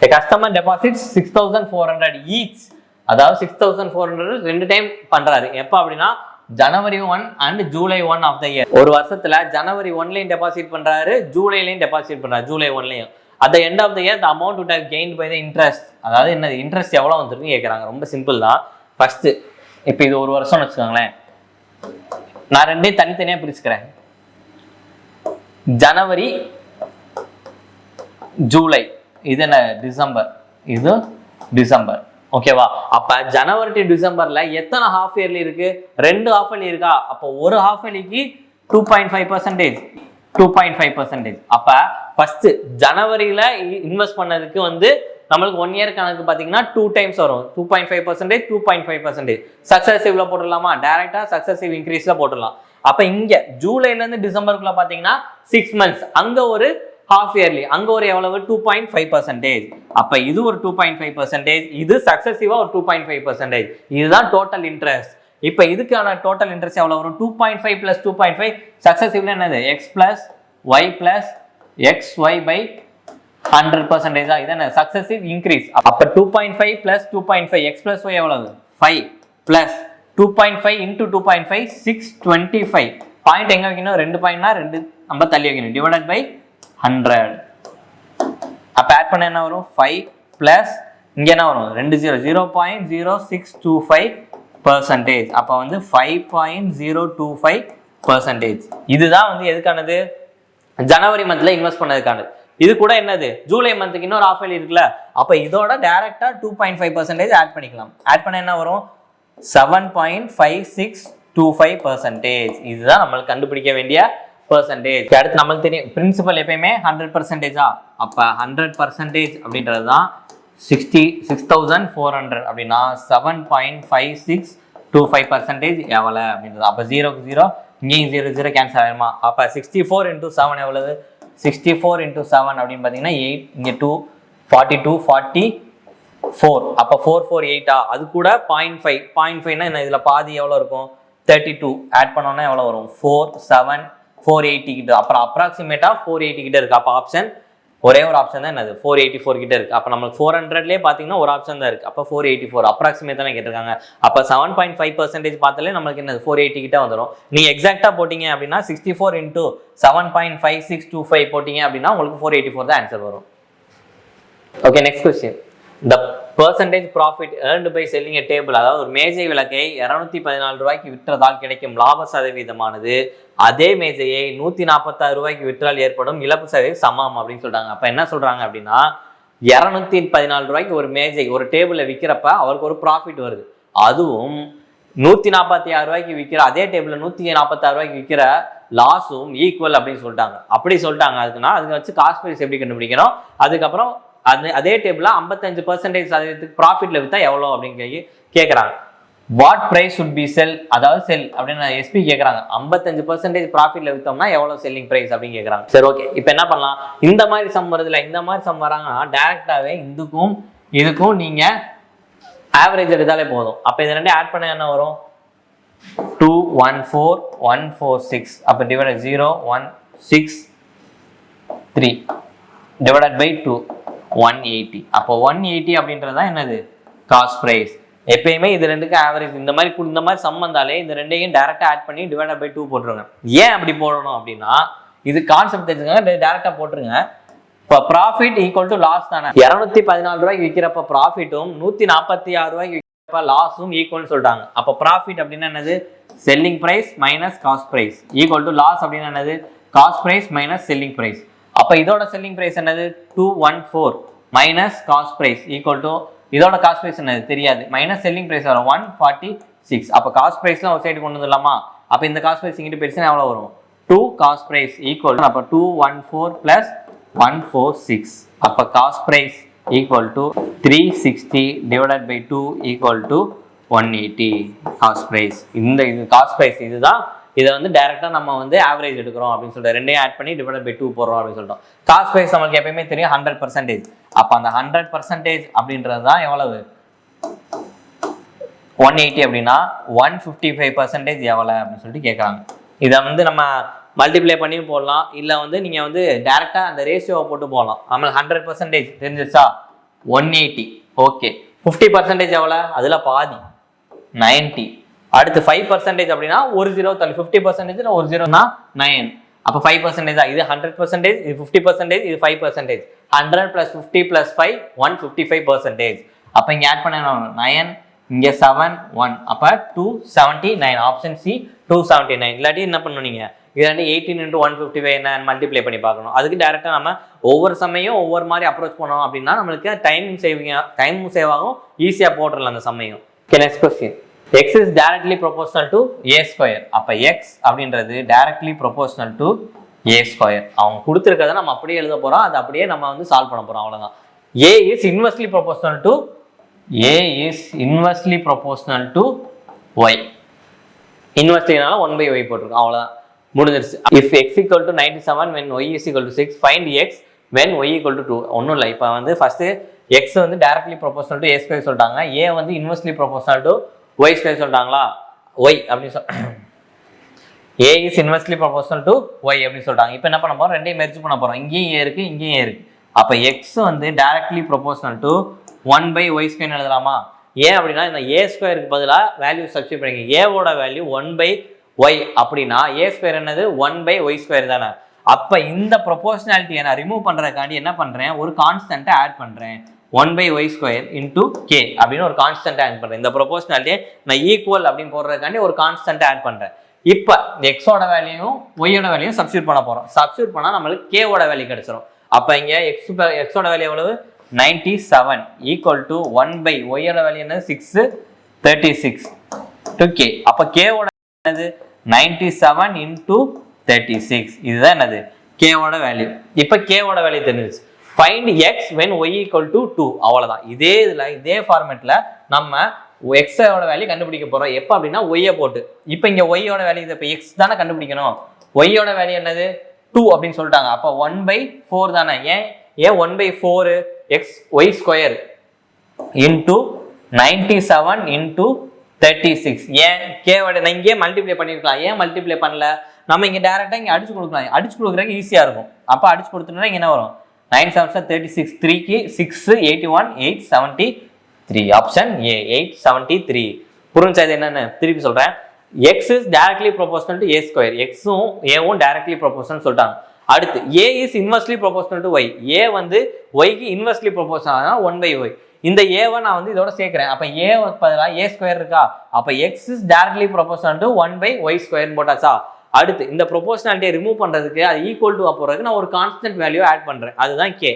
The customer deposits 6,400 each. அதாவது 6,400 2 டைம் பண்றாரு. எப்ப அப்படின்னா January 1 and July 1 of the year. ஒரு வருஷத்துல January 1லயும் டெபாசிட் பண்றாரு, ஜூலைலயும் டெபாசிட் பண்றாரு, July 1லயும். At the end of the year the amount would have gained by the interest. அதாவது என்ன இன்ட்ரெஸ்ட் எவ்வளவு வந்துருக்குன்னு கேட்கறாங்க. ரொம்ப சிம்பிள் தான். ஃபர்ஸ்ட் இப்போ இது ஒரு வருஷம்னு வச்சுக்கோங்களேன். நான் ரெண்டையும் தனித்தனியா பிரிச்சுக்கிறேன். ஜனவரி ஜூலை, இது என்ன டிசம்பர், இது டிசம்பர். ஓகேவா. அப்ப ஜனவரி டு டிசம்பர்ல எத்தனை ஹாஃப் இயர்லி இருக்கு, 2 ஹாஃப் இயர்லி இருக்கா. அப்போ ஒரு ஹாஃப் இயர்லிக்கு 2.5%. 2.5%. அப்ப ஃபர்ஸ்ட் ஜனவரியில இன்வெஸ்ட் பண்ணதுக்கு வந்து நம்மளுக்கு 1 இயர் கணக்கு பாத்தீங்கன்னா 2 டைம்ஸ் வரும். 2.5%, 2.5%. சக்சஸிவ்ல போட்டுடலாமா, டைரக்டா சக்சஸிவ் இன்க்ரீஸ்ல போட்டுடலாம். அப்ப இங்க ஜூலைல இருந்து டிசம்பருக்குள்ள பாத்தீங்கன்னா 6 months, அங்க ஒரு half yearly, அங்க ஒரு எவ்வளவு 2.5%. அப்ப இது ஒரு 2.5%, இது சக்சஸிவா ஒரு 2.5%. இதுதான் டோட்டல் இன்ட்ரெஸ்ட். இப்ப இதுக்கான டோட்டல் இன்ட்ரெஸ்ட் எவ்வளவு வரும் 2.5 + 2.5. சக்சஸிவ்ல என்னது x + y + xy by 100%. இது என்ன சக்சஸிவ் இன்க்ரீஸ். அப்ப 2.5 + 2.5 x + y எவ்வளவு 5 + 2.5 × 2.5 625. பாயிண்ட் எங்க வைக்கணும், 2 பாயிண்ட்னா 2 நம்ம தள்ளி வைக்கணும், டிவைடட் பை 100. அப்ப ஆட் பண்ண என்ன வரும் 5 + இங்க என்ன வரும் 2 0 0.0625%. அப்ப வந்து 5.025%. இதுதான் வந்து எதுக்கானது, ஜனவரி மந்த்ல இன்வெஸ்ட் பண்ணதுக்கானது. இது கூட என்னது ஜூலை மந்த்துக்கு இன்னொரு ஆஃப் இயர்லி இருக்குல்ல. அப்ப இதோட டைரக்டா 2.5% ஆட் பண்ணிக்கலாம். ஆட் பண்ண என்ன வரும் 7.5625%. இதுதான் நம்மளுக்கு கண்டுபிடிக்க வேண்டிய பெர்சன்டேஜ். அடுத்து நம்மளுக்கு தெரியும் பிரின்சிபல் எப்பயுமே 100%. அப்ப 100% அப்படின்றது தான் 66,400 அப்படின்னா 7.5625% எவ்வளவு அப்படின்றது. அப்ப 0க்கு 0, இங்கேயும் 0 0 கேன்சல் ஆயிருமா. அப்ப 64 × 7 எவ்வளவு 64 × 7 அப்படின்னு பாத்தீங்கன்னா 8, இங்க 2 42 44. அப்ப 448. அது கூட 0.5. 0.5னா என்ன, இதுல பாதி எவ்வளவு இருக்கும் 32. ஆட் பண்ணோம்னா எவ்வளவு வரும் 4 7 480 கிட்ட. அப்புறம் அப்ராக்சிமேட்டா 480 கிட்ட இருக்கு. அப்ப ஆப்ஷன் ஒரே ஒரு ஆப்ஷன் தான் என்னது 484 கிட்ட இருக்கு. அப்போ நம்மளுக்கு 400லேயே பார்த்தீங்கன்னா ஒரு ஆப்ஷன் தான் இருக்கு. அப்போ 484 அப்ராக்சிமேட் தானே கேட்டிருக்காங்க. அப்போ 7.5% பார்த்தாலே நம்மளுக்கு என்னது 480 கிட்ட வந்துடும். நீங்கள் எக்ஸாக்டாக போட்டிங்க அப்படின்னா 64 into 7.5625 போட்டிங்க அப்படின்னா உங்களுக்கு 484 தான் ஆன்சர் வரும். Okay, next question. The percentage profit earned by selling a table, அதாவது ஒரு மேஜை விளக்கை 214 ரூபாய்க்கு விற்றதால் கிடைக்கும் லாப சதவீதமானது அதே மேஜையை 146 ரூபாய்க்கு விற்றால் ஏற்படும் இழப்பு சதவீதம் சமம் அப்படின்னு சொல்றாங்க. அப்ப என்ன சொல்றாங்க அப்படின்னா 214 ரூபாய்க்கு ஒரு மேஜை ஒரு டேபிள விற்கிறப்ப அவருக்கு ஒரு ப்ராஃபிட் வருது. அதுவும் 146 ரூபாய்க்கு விற்கிற அதே டேபிள் 146 ரூபாய்க்கு விற்கிற லாஸும் ஈக்குவல் அப்படின்னு சொல்லிட்டாங்க. அப்படி சொல்லிட்டாங்க. அதுக்குன்னா அதுக்கு வச்சு காஸ்ட் பிரைஸ் எப்படி கண்டுபிடிக்கணும், அதுக்கப்புறம் அதே டேபிள 55% சதவீதத்துக்கு ப்ராஃபிட்ல வித்தா எவ்வளோ அப்படின்னு கேட்குறாங்க. வாட் பிரைஸ் சுட் பி செல், அதாவது செல் அப்படின்னு எஸ்பி கேட்குறாங்க. 55% ப்ராஃபிட்ல வித்தோம்னா எவ்வளோ செல்லிங் பிரைஸ் அப்படின்னு கேட்குறாங்க. சரி, ஓகே. இப்போ என்ன பண்ணலாம், இந்த மாதிரி சம் வருதுல, இந்த மாதிரி சம் வராங்கன்னா டைரக்டாவே இதுக்கும் நீங்க ஆவரேஜ் எடுத்தாலே போதும். அப்போ இது ரெண்டே ஆட் பண்ண என்ன வரும், 214,146. அப்போ டிவைட் 0,163 டிவைடட் பை 2 180. அப்போ 180 அப்படின்றது தான் என்னது காஸ்ட் பிரைஸ். எப்பயுமே இது ரெண்டுக்கு ஆவரேஜ் இந்த மாதிரி சம் வந்தாலே இந்த ரெண்டையும் டைரக்டா ஆட் பண்ணி டிவைடட் பை 2 போட்டுருங்க. ஏன் அப்படி போடணும் அப்படின்னா இது கான்செப்ட் தெரிஞ்சுங்க, டைரக்டா போட்டுருங்க. இப்போ ப்ராஃபிட் ஈக்குவல் டு லாஸ் தானே. 214 ரூபாய்க்கு விற்கிறப்ப ப்ராஃபிட்டும் 146 ரூபாய்க்கு விற்கிறப்ப லாஸும் ஈக்குவல்னு சொல்லிட்டாங்க. அப்போ ப்ராஃபிட் அப்படின்னா என்னது, selling price minus cost price equal to loss அப்படின்னா என்னது, cost price minus selling price. அப்போ இதோட செல்லிங் பிரைஸ் என்னது 214 minus cost price equal to இதோட காஸ்ட் பிரைஸ் என்னது தெரியாது, மைனஸ் செல்லிங் பிரைஸ் வரும் 146. அப்போ காஸ்ட் பிரைஸ்லாம் ஒரு சைடு கொண்டு வந்துடலாமா. அப்போ இந்த காஸ்ட் பிரைஸ் இங்கிட்டு பெருசுனா எவ்வளோ வரும், 2 காஸ்ட் பிரைஸ் ஈக்குவல் அப்போ 214 பிளஸ் 146. அப்போ cost price equal to 360 divided by 2 equal to 180 cost price. இது காஸ்ட் பிரைஸ். இதுதான் இதை வந்து டைரக்டா நம்ம வந்து ஆவரேஜ் எடுக்கிறோம் அப்படின்னு சொல்லிட்டு ரெண்டையும் ஆட் பண்ணி டிவைட் பை 2 போடுறோம் அப்படின்னு சொல்லிட்டோம். காஸ்ட் பிரைஸ் நம்மளுக்கு எப்பயுமே தெரியும் 100%. அப்போ அந்த 100% அப்படின்றது தான் எவ்வளவு 180 அப்படின்னா 155% எவ்வளவு அப்படின்னு சொல்லிட்டு கேட்குறாங்க. இதை வந்து நம்ம மல்டிப்ளை பண்ணியும் போடலாம், இல்லை வந்து நீங்க வந்து டைரக்டா அந்த ரேஷியோவை போட்டு போடலாம். நம்மளுக்கு 100% தெரிஞ்சிச்சா 180. ஓகே, 50% எவ்வளவு, அதுல பாதி 90. அடுத்து 5% அப்படின்னா ஒரு 0 தள்ளி 50% ஒரு 0னா 9. அப்போ 5% தான். இது 100%, இது 50%, இது 5%. 100 plus 50 plus 5 155%. அப்போ இங்கே ஆட் பண்ண 9, இங்கே 7 1, அப்போ 279. Option C 279. இல்லாட்டி என்ன பண்ணணும், நீங்கள் இதாண்டி 18 into 155 என்ன மல்டிப்ளை பண்ணி பார்க்கணும். அதுக்கு டேரெக்டாக நம்ம ஒவ்வொரு சமயம் ஒவ்வொரு மாதிரி அப்ரோச் பண்ணோம் அப்படின்னா நம்மளுக்கு டைமும் சேவ் ஆகும், ஈஸியாக போட்டுடலாம் அந்த சமயம். Okay, next question. x is directly proportional to a square. அப்ப x அப்படின்றது directly proportional to a square. அவங்க கொடுத்திருக்கதை நம்ம அப்படியே எழுத போறோம், அது அப்படியே நம்ம வந்து சால்வ் பண்ண போறோம், அவ்வளவுதான். a is inversely proportional to y. இன்வெர்ஸ்லினால 1/y போட்டிருக்கோம், அவ்வளவுதான், முடிஞ்சிருச்சு. if x equal to 97 when y is equal to 6 find x when y equal to 2. ஒன்றும் இல்லை. இப்போ வந்து ஃபர்ஸ்ட் x வந்து directly proportional to a square சொல்லிட்டாங்க, a வந்து inversely proportional to y square சொல்லிட்டாங்களா, y அப்படின்னு a is inversely proportional to y அப்படின்னு சொல்லிட்டாங்க. இப்போ என்ன பண்ண போறோம், ரெண்டையும் மெர்ஜ் பண்ண போறோம். இங்கேயும் a இருக்கு, இங்கேயும் a இருக்கு. அப்போ x வந்து directly proportional to 1/y square எழுதலாமா. ஏன் அப்படின்னா இந்த a ஸ்கொயருக்கு பதிலாக வேல்யூ சப்ஸ்டிட்யூட் பண்ணிங்க. a ஓட வேல்யூ 1/y அப்படின்னா a ஸ்கொயர் என்னது 1/y ஸ்கொயர் தானே. அப்போ இந்த ப்ரொபோர்ஷனாலிட்டியை நான் ரிமூவ் பண்றதுக்காண்டி என்ன பண்றேன், ஒரு கான்ஸ்டன்ட்டை ஆட் பண்றேன். 1/y square into k அப்படின்னு ஒரு கான்ஸ்டன்ட் ஆட் பண்றேன். இந்த ப்ரொபோர்ஷனாலிட்டியை நான் ஈக்குவல் அப்படின்னு போடுறதுக்காண்டி ஒரு கான்ஸ்டன்ட் ஆட் பண்றேன். இப்போ எக்ஸோட வேல்யூயும் ஒய்யோட வேல்யூயும் சப்ஸ்டிட்யூட் பண்ண போறோம். சப்ஸ்டிட்யூட் பண்ணா நம்மளுக்கு கேவோட வேல்யூ கிடைச்சிரும். அப்போ இங்க எக்ஸோட வேல்யூ எவ்வளவு 97 ஈக்குவல் டு 1/yயோட வேல்யூ என்னது 636 டு k. அப்போ கேவோட என்னது 97 into 36. இதுதான் என்னது கேவோட வேல்யூ. இப்போ கேவோட வேல்யூ தெரிஞ்சிச்சு. Find x when y equal to 2. அவ்வளவுதான். இதே ஃபார்மேட்ல நம்ம x ஓட வேல்யூ கண்டுபிடிக்க போறோம். எப்ப அப்படின்னா y போட்டு. இப்போ இங்க y ஓட வேல்யூ இப்போ x தானே கண்டுபிடிக்கணும். y ஓட வேல்யூ என்னது 2 அப்படின்னு சொல்லிட்டாங்க. அப்ப 1/4 தானே. ஏன் 1/4 y ஸ்கொயர் into 97 into 36. ஏன் k ஓட நான் இங்கே மல்டிப்ளை பண்ணிருக்கலாம். ஏன் மல்டிப்ளை பண்ணல, நம்ம இங்க டைரக்டா இங்க அடிச்சு கொடுக்கலாம். அடிச்சு கொடுக்கறதுக்கு ஈஸியா இருக்கும். அப்ப அடிச்சு கொடுத்தோம்னா இங்க என்ன வரும் 9 7 36, 3க்கு 6 81 873. Option A 873. புரிஞ்சா இது என்னன்னு திருப்பி சொல்றேன். x is directly proportional to a square. x-உம் a-வும் directly proportional சொல்லிட்டாங்க. அடுத்து a is inversely proportional to y. a வந்து y க்கு inversely proportional ஆனா 1/y. இந்த a-வை நான் வந்து இதோட சேர்க்கிறேன். அப்ப a பதிலா a ஸ்கொயர் இருக்கா? அப்ப x is directly proportional to 1/y square போட்டாச்சா? அடுத்து இந்த ப்ரொபோஷனாலிட்டியை ரிமூவ் பண்றதுக்கு அது ஈக்குவல் டு போறதுக்கு நான் ஒரு கான்ஸ்டன்ட் வேல்யூ ஆட் பண்றேன். அதுதான் k.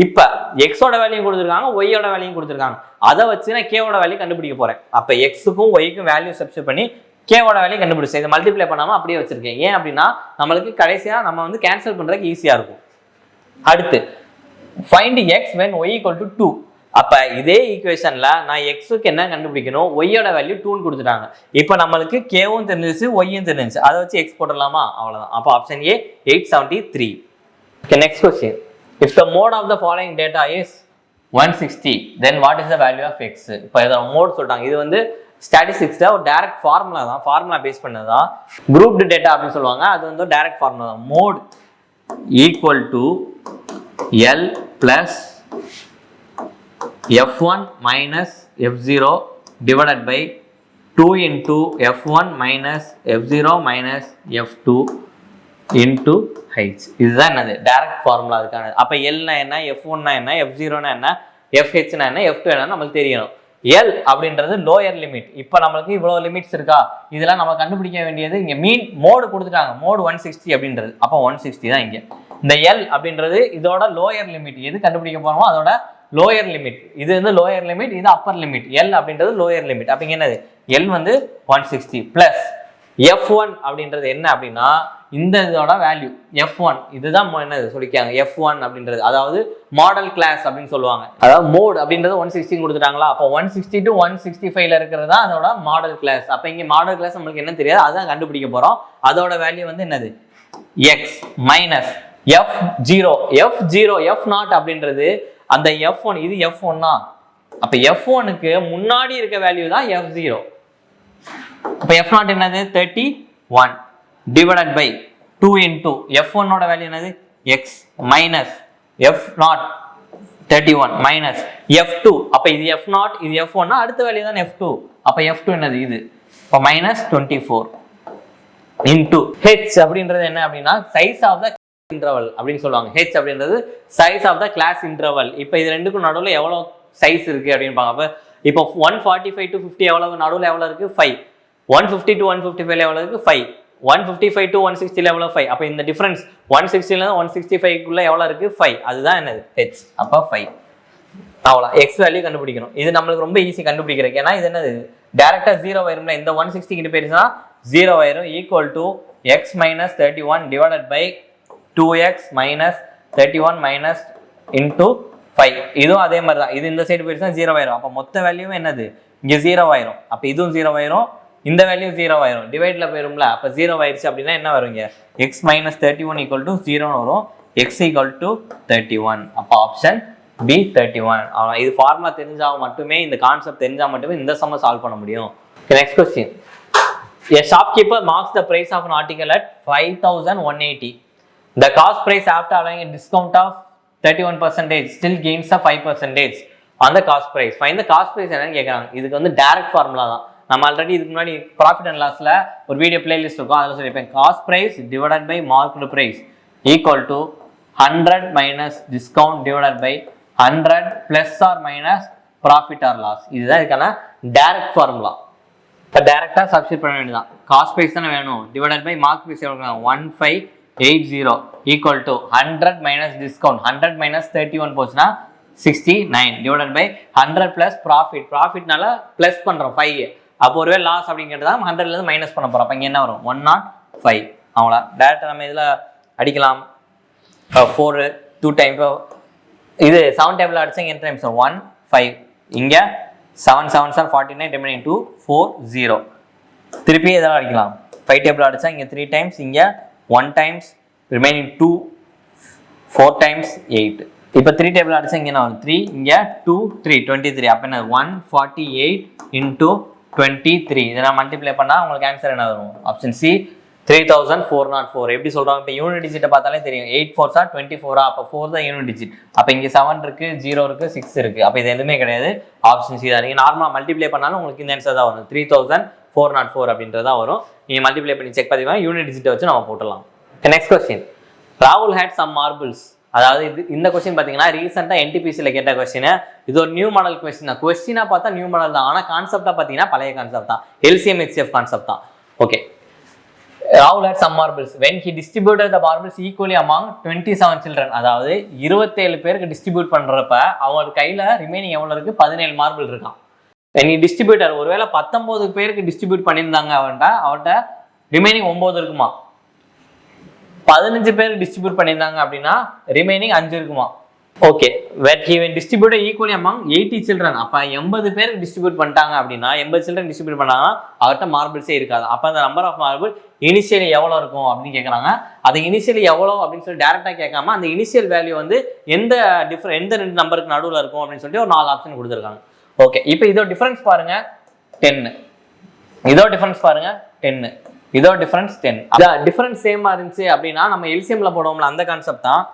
இப்ப x-ஓட வேல்யூ கொடுத்துருக்காங்க, y-ஓட வேல்யூ கொடுத்துருக்காங்க. அதை வச்சு நான் k-ஓட வேல்யூ கண்டுபிடிக்க போறேன். அப்ப x-க்கும் y-க்கும் வேல்யூ சப்ஸ்டிட்யூட் பண்ணி k-ஓட வேல்யூ கண்டுபிடிச்சு இதை மல்டிப்ளை பண்ணாம அப்படியே வச்சிருக்கேன். ஏன் அப்படின்னா நம்மளுக்கு கடைசியா நம்ம வந்து கேன்சல் பண்றதுக்கு ஈஸியா இருக்கும். அடுத்து find x when y equal to 2. அப்ப இதே ஈக்குவேஷன்ல நான் x-க்கு என்ன கண்டுபிடிக்கணும், y-ஓட வேல்யூ 2ன்னு கொடுத்துட்டாங்க. இப்போ நம்மளுக்கு k-வும் தெரிஞ்சிச்சு, y-யும் தெரிஞ்சிச்சு. அதை வச்சு x போடலாமா? அவ்வளவுதான். அப்போ option A 873. Okay, next question. If the mode of the following data is 160, then what is the value of x? இப்போ இதோட மோட் சொல்லிட்டாங்க. இது வந்து ஸ்டாட்டிஸ்டிக்ஸ்ல ஒரு டைரக்ட் ஃபார்முலா தான், ஃபார்முலா பேஸ் பண்ணதுதான். குரூப்டு டேட்டா அப்படின்னு சொல்லுவாங்க. அது வந்து டைரக்ட் ஃபார்முலா தான். Mode equal to L plus f1 minus f0 divided by 2 into f1 minus f0 minus f2 into h. இதுதான் என்னது டைரக்ட் ஃபார்முலா அதுக்கானது. அப்ப l னா என்ன, f1 னா என்ன, f0 னா என்ன, fh னா என்ன, f2 என்ன நமக்கு தெரியணும். l அப்படின்றது லோயர் லிமிட். இப்போ நம்மளுக்கு இவ்வளவு லிமிட்ஸ் இருக்கா, இதெல்லாம் நம்ம கண்டுபிடிக்க வேண்டியது இங்க மீன் மோடு கொடுத்துட்டாங்க. மோடு 160 அப்படின்றது. அப்போ 160 தான் இங்க. இந்த l அப்படின்றது இதோட லோயர் லிமிட். எது கண்டுபிடிக்க போறோமோ அதோட லோயர் லிமிட். இது வந்து லோயர் லிமிட், இது அப்பர் லிமிட். எல் அப்படின்றது லோயர் லிமிட். அப்ப என்னது எல் வந்து 160 பிளஸ் f1 அப்படின்றது என்ன அப்படின்னா இந்த இதோட வேல்யூ f1. இதுதான் என்னது சொல்லிக்காங்க f1 அப்படின்றது, அதாவது மாடல் கிளாஸ் அப்படின்னு சொல்லுவாங்க. அதாவது மோட் அப்படின்றது 160 கொடுத்துட்டாங்களா, அப்போ 160 to 165ல இருக்கிறது தான் அதோட மாடல் கிளாஸ். அப்ப இங்க மாடல் கிளாஸ் நம்மளுக்கு என்ன தெரியாது, அதான் கண்டுபிடிக்க போறோம். அதோட வேல்யூ வந்து என்னது x மைனஸ் f0 f0 அப்படின்றது அந்த f1. இது f1 தான். அப்ப f1க்கு முன்னாடி இருக்க வேல்யூ தான் f0. அப்ப f0 என்னது 31 divided by 2 into f1 ஓட வேல்யூ என்னது x minus f0 31 minus f2. அப்ப இது f0 இது f1 னா அடுத்த வேல்யூ தான் f2. அப்ப f2 என்னது இது. அப்ப minus 24 into h அப்படின்றது என்ன அப்படின்னா size of the interval அப்படின்னு சொல்லுவாங்க. h அப்படின்றது size of the class interval. இப்போ இது ரெண்டுக்கும் நடுவுல எவ்வளவு சைஸ் இருக்கு அப்படின்னு பாங்க. இப்போ 145 to 50 எவ்வளவு நடுவுல எவ்வளவு இருக்கு 5. 150 to 155 எவ்வளவு இருக்கு 5. 155 to 160 எவ்வளவு 5. அப்ப இந்த டிஃபரன்ஸ் 160 ல இருந்து 165 குள்ள எவ்வளவு இருக்கு 5. அதுதான் என்னது h. அப்ப 5. அவ்வளவு x வேல்யூ கண்டுபிடிக்கணும். இது நமக்கு ரொம்ப ஈஸி கண்டுபிடிக்கிறதுக்கு. ஏன்னா இது என்னது டைரக்டா 0 ஆயிரும்ல. இந்த 160 கிட்ட போயிருச்சுனா 0 ஆயிரும். Equal to x minus 31 divided by 2x minus 31 minus into 5. இதுவும் அதே மாதிரி தான். இது இந்த சைடு போயிடுச்சுனா 0 ஆயிரும். அப்ப மொத்த வேல்யூவும் என்னது இங்க 0 ஆயிரும். அப்ப இதுவும் 0 ஆயிரும், இந்த வேல்யூ 0 ஆயிரும். டிவைட்ல போயிரும்ல. அப்ப 0 ஆயிருச்சு அப்படின்னா என்ன வரும் இங்க x minus 31 equal to 0 ன்னு வரும். x equal to 31. அப்ப ஆப்ஷன் B 31. இது ஃபார்முலா தெரிஞ்சா மட்டுமே, இந்த கான்செப்ட் தெரிஞ்சா மட்டுமே இந்த சம்ம சால்வ் பண்ண முடியும். Next question. A shopkeeper marks the price of an article at 5180. The cost price after allowing a discount of 31% still gains a 5% on the cost price. Find the cost price என்னன்னு கேக்குறாங்க. இதுக்கு வந்து டைரக்ட் ஃபார்முலா தான். நம்ம ஆல்ரெடி இதுக்கு முன்னாடி ப்ராஃபிட் அண்ட் லாஸ்ல ஒரு வீடியோ பிளேலிஸ்ட் இருக்கும், அதில் சொல்லியிருப்பேன். Cost price divided by marked price equal to 100 minus discount divided by 100 plus or minus profit or loss. இதுதான் இதுக்கான டைரக்ட் ஃபார்முலா. இப்போ டைரக்டாக சப்ஸ்டிட் பண்ண வேண்டியதான். காஸ்ட் பிரைஸ் தானே வேணும். டிவைடட் பை மார்க் பிரைஸ் எவ்வளோ 1580 equal to 100 minus discount 100 minus 31 போச்சுன்னா 69 டிவைடட் பை 100 பிளஸ் ப்ராஃபிட். ப்ராஃபிட்னால பிளஸ் பண்ணுறோம் 5. அப்போ ஒருவே லாஸ் அப்படிங்கிறது தான் 100லேருந்து மைனஸ் பண்ண போகிறோம். அப்போ இங்கே என்ன வரும் 105. அவ்வளோ டேரெக்டாக நம்ம இதில் அடிக்கலாம். 4 2 டைம் இது 7 டேபிள் அடிச்சா என்ன டைம்ஸ் 1 5. இங்கே 7 7 சார் 49 ரிமைனிங் 2 4 0. திருப்பி இதெல்லாம் அடிக்கலாம். 5 டேபிள் அடிச்சா இங்கே 3 டைம்ஸ், இங்கே 1 டைம்ஸ், ரிமைனிங் 2 4 டைம்ஸ் 8. இப்போ 3 டேபிள் அடிச்சா இங்கே என்ன வரும் 3, இங்கே 2 3 23. அப்போ என்ன 148 இன்டூ 23. இதை நான் மல்டிப்ளை பண்ணால் உங்களுக்கு ஆன்சர் என்ன வரும் ஆப்ஷன் சி 3404. எப்படி சொல்றாங்க? இப்போ யூனிட் டிஜிட்டை பார்த்தாலே தெரியும். 8 4s 24. அப்போ 4 தான் யூனிட் டிஜிட். அப்போ இங்கே 7 இருக்கு, 0 இருக்கு, 6 இருக்கு. அப்போ இது எதுவுமே கிடையாது. ஆப்ஷன் சி தான். நீங்கள் நார்மலாக மல்டிப்ளை பண்ணாலும் உங்களுக்கு இந்த ஆன்சர் தான் வரும். 3404 அப்படின்றது தான் வரும். நீங்கள் மல்டிப்ளை பண்ணி செக் பண்ணி யூனிட் டிஜிட்டை வச்சு நம்ம போட்டுடலாம். Next question. ராகுல் ஹேட் சம் மார்பிள்ஸ். அதாவது இந்த கொஸ்டின் பார்த்தீங்கன்னா ரீசெண்டாக NTPCல கேட்ட கொஸ்டின். இது ஒரு நியூ மாடல் கொஸ்டின் தான். கொஸ்டினாக பார்த்தா நியூ மாடல் தான், ஆனால் கான்செப்டாக பார்த்தீங்கன்னா பழைய கான்செப்ட் தான். LCM HCF கான்செப்ட் தான். Okay. Rahul had some marbles. When he distributed the marbles equally among 27 children, அதாவது 27 பேருக்கு டிஸ்ட்ரிபியூட் பண்றப்ப அவங்க கையில ரிமைனிங் எவ்வளவு இருக்கு? 17 மார்பிள் இருக்கான். when he distributed, ஒருவேளை 19 பேருக்கு டிஸ்ட்ரிபியூட் பண்ணியிருந்தாங்க அவன்கிட்ட ரிமைனிங் 9 இருக்குமா? 15 பேருக்கு டிஸ்ட்ரிபியூட் பண்ணியிருந்தாங்க அப்படின்னா ரிமைனிங் 5 இருக்குமா? Okay. when he distributed equally among 80 children, அப்ப 80 பேருக்கு டிஸ்ட்ரிபியூட் பண்ணிட்டாங்க அப்படின்னா 80 சில்ட்ரன் டிஸ்ட்ரிபியூட் பண்ணாங்கன்னா அவர்கிட்ட மார்பிள்ஸே இருக்காது. அப்ப அந்த நம்பர் ஆஃப் மார்பிள் இனிஷியலி எவ்வளோ இருக்கும் அப்படின்னு கேட்குறாங்க. அது இனிஷியலி எவ்வளோ அப்படின்னு சொல்லி டேரெக்டாக கேட்காம அந்த இனிஷியல் வேல்யூ வந்து எந்த ரெண்டு நம்பருக்கு நடுவில் இருக்கும் அப்படின்னு சொல்லிட்டு ஒரு 4 ஆப்ஷன் கொடுத்துருக்காங்க. ஓகே. இப்போ இதோ டிஃபரன்ஸ் பாருங்க 10, இதோ டிஃபரன்ஸ் பாருங்க 10, இதோ டிஃபரன்ஸ் 10. டிஃபரன்ஸ் சேமா இருந்துச்சு அப்படின்னா நம்ம எல்சிஎம்ல போடுவோம்ல அந்த கான்செப்ட் தான்.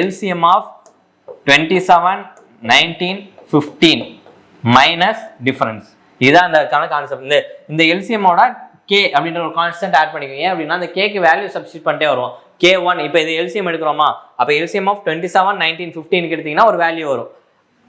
LCM of 27, 19, 15 minus difference. இதுதான் அந்த கான்செப்ட். இந்த எல்சிஎம்மோட கே அப்படின்ற ஒரு கான்ஸ்டன்ட் ஆட் பண்ணிக்கோங்க. ஏன் அப்படின்னா அந்த கேக்கு வேல்யூ சப்ஸ்டிட் பண்ணிட்டே வரும். K1 இப்போ இது எல்சிஎம் எடுக்கிறோமா, அப்போ எல்சிஎம் ஆஃப் 27, 19, 15 எடுத்தீங்கன்னா ஒரு வேல்யூ வரும்.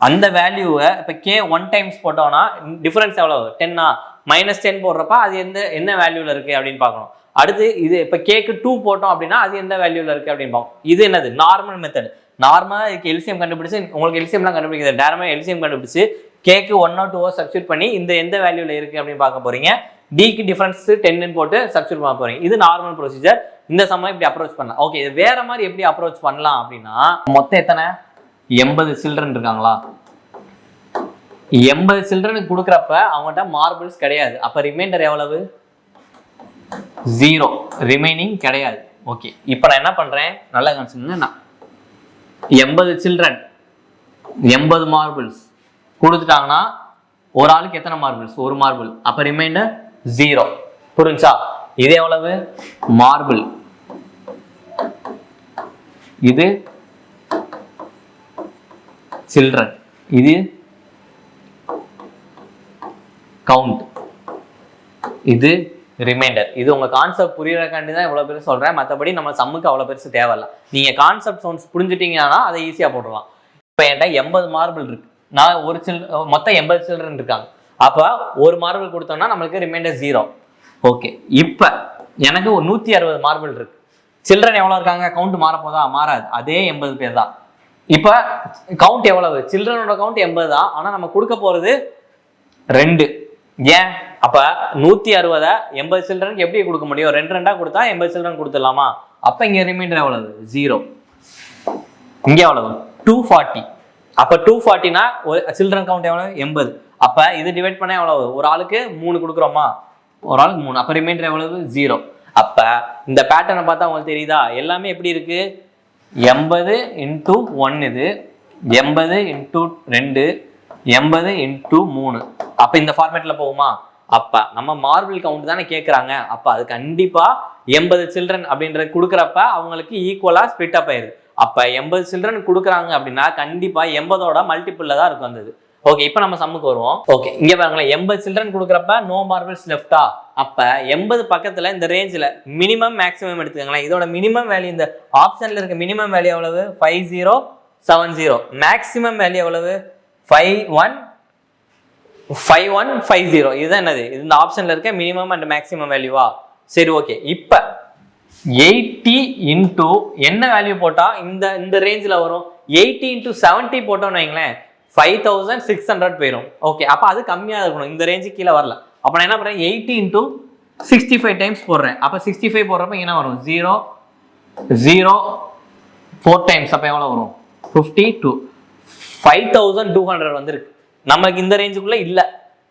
அந்த வேல்யூவை இப்போ K 1 டைம்ஸ் போட்டோம்னா டிஃபரன்ஸ் எவ்வளோ? 10. -10 போடுறப்ப அது என்ன வேல்யூவில் இருக்குது அப்படின்னு பார்க்கணும். அடுத்து இது இப்போ கேக்கு 2 போட்டோம் அப்படின்னா அது எந்த வேல்யூவில் இருக்குது அப்படின்னு பார்க்கணும். இது என்னது? Normal method. நார்மலாக இதுக்கு எல்சிஎம் கண்டுபிடிச்சு உங்களுக்கு எல்சிஎம்லாம் கண்டுபிடிக்கிறது டேரக்டாக எல்சிஎம் கண்டுபிடிச்சு கேக்கு 1 or 2 சப்ஸ்டியூட் பண்ணி இந்த எந்த வேல்யூவில் இருக்குது அப்படின்னு பார்க்க போறீங்க. டிக்கு டிஃபரன்ஸ் 10 போட்டு சப்ஸ்டியூட் பண்ண போறீங்க. இது நார்மல் ப்ரொசீஜர். இந்த சமயம் இப்படி அப்ரோச் பண்ணலாம். ஓகே. இது வேற மாதிரி எப்படி அப்ரோச் பண்ணலாம் அப்படின்னா மொத்தம் எத்தனை? 80 சில்ட்ரன் இருக்காங்களா? 80 சில்ட்ரனுக்கு கொடுக்குறப்ப அவங்ககிட்ட மார்பிள்ஸ் கிடையாது. அப்ப ரிமைண்டர் எவ்வளவு? 0. ரிமைனிங் கிடையாது. ஓகே. இப்போ நான் என்ன பண்றேன்? நல்லா கவனிச்சுங்க. 80 சில்ட்ரன் 80 மார்பிள்ஸ் கொடுத்துட்டாங்கன்னா ஒரு ஆளுக்கு எத்தனை மார்பிள்ஸ்? ஒரு மார்பிள். அப்ப ரிமைண்டர் 0. புரிஞ்சா? இது எவ்வளவு? மார்பிள். இது சில்ட்ரன். இது கவுண்ட். இது ரிமைண்டர். இது உங்க கான்செப்ட் புரியறதுக்காண்டி தான் இவ்வளவு பேர் சொல்றேன். மற்றபடி நம்ம சம்முக்கு அவ்வளவு பெருசு தேவையில்ல. நீங்க கான்செப்ட் சவுண்ட்ஸ் புரிஞ்சுட்டீங்கன்னா அதை ஈஸியா போட்டுடலாம். இப்போ என்கிட்ட 80 மார்பிள் இருக்கு. நான் மொத்தம் 80 சில்ட்ரன் இருக்காங்க. அப்ப ஒரு மார்பிள் கொடுத்தோம்னா நம்மளுக்கு ரிமைண்டர் 0. ஓகே. இப்ப எனக்கு ஒரு 160 மார்பிள் இருக்கு. சில்ட்ரன் எவ்வளவு இருக்காங்க? கவுண்ட் மாறப்போதா? மாறாது. அதே 80 பேர் தான். இப்ப கவுண்ட் எவ்வளவு? சில்ட்ரனோட கவுண்ட் 80 தான். ஆனா நம்ம கொடுக்க போறது 2. ஏன்? அப்ப 160 80 சில்ட்ரனுக்கு எப்படி கொடுக்க முடியும்? 2 கொடுத்தா 80 சில்ட்ரன் கொடுத்துடலாமா? அப்ப இங்க ரிமைண்டர் எவ்வளவு? 0. இங்க எவ்வளவு? 240. அப்ப 240னா சில்ட்ரன் கவுண்ட் எவ்வளவு? 80. அப்ப இது டிவைட் பண்ண எவ்வளவு? ஒரு ஆளுக்கு 3 கொடுக்குறோமா? ஒரு ஆளுக்கு 3. அப்ப ரிமைண்டர் எவ்வளவு? 0. அப்ப இந்த பேட்டர்னை பார்த்தா உங்களுக்கு தெரியுதா? எல்லாமே எப்படி இருக்கு? 80 × 1 இது, 80 × 2, 80 × 3. அப்ப இந்த ஃபார்மேட்ல போகுமா? அப்ப நம்ம மார்பிள் கவுண்ட் தானே கேட்கறாங்க. அப்ப அது கண்டிப்பா 80 சில்ட்ரன் அப்படின்ற கொடுக்குறப்ப அவங்களுக்கு ஈக்குவலா ஸ்பிளிட் அப் ஆயிருது. அப்ப 80 சில்ட்ரன் கொடுக்குறாங்க அப்படின்னா கண்டிப்பா 80ஓட மல்டிபிள்ல தான் இருக்கும் வந்தது. ஓகே. இப்போ நம்ம சம்முக்கு வருவோம். ஓகே. இங்க பாருங்களேன், 80 சில்ட்ரன் கொடுக்குறப்ப நோ மார்பிள்ஸ் லெஃப்டா? அப்ப 80 பக்கத்துல இந்த ரேஞ்சில் மினிமம் மேக்ஸிமம் எடுத்துக்கங்களேன். இதோட மினிமம் வேல்யூ இந்த ஆப்ஷன்ல இருக்க மினிமம் வேல்யூ எவ்வளவு? 5070. மேக்ஸிமம் வேல்யூ எவ்வளவு? 5150. இதுதான் என்னது? இது இந்த ஆப்ஷன்ல இருக்க மினிமம் அண்ட் மேக்ஸிமம் வேல்யூவா? சரி. ஓகே. இப்ப 80 × என்ன வேல்யூ போட்டா இந்த ரேஞ்சில் வரும்? 80 × 70 போட்டோம்னு வைங்களேன் 5600 போயிடும். ஓகே. அப்ப அது கம்மியா இருக்கணும். இந்த ரேஞ்சுக்கு கீழே வரல. அப்ப நான் என்ன பண்றேன்? 80 × 65 டைம்ஸ் போடுறேன். அப்ப 65 போடுறப்ப என்ன வரும்? 0 0 4 டைம்ஸ். அப்ப எவ்வளவு வரும்? 52. 5200 வந்துருக்கு. நமக்கு இந்த ரேஞ்சுக்குள்ள இல்ல.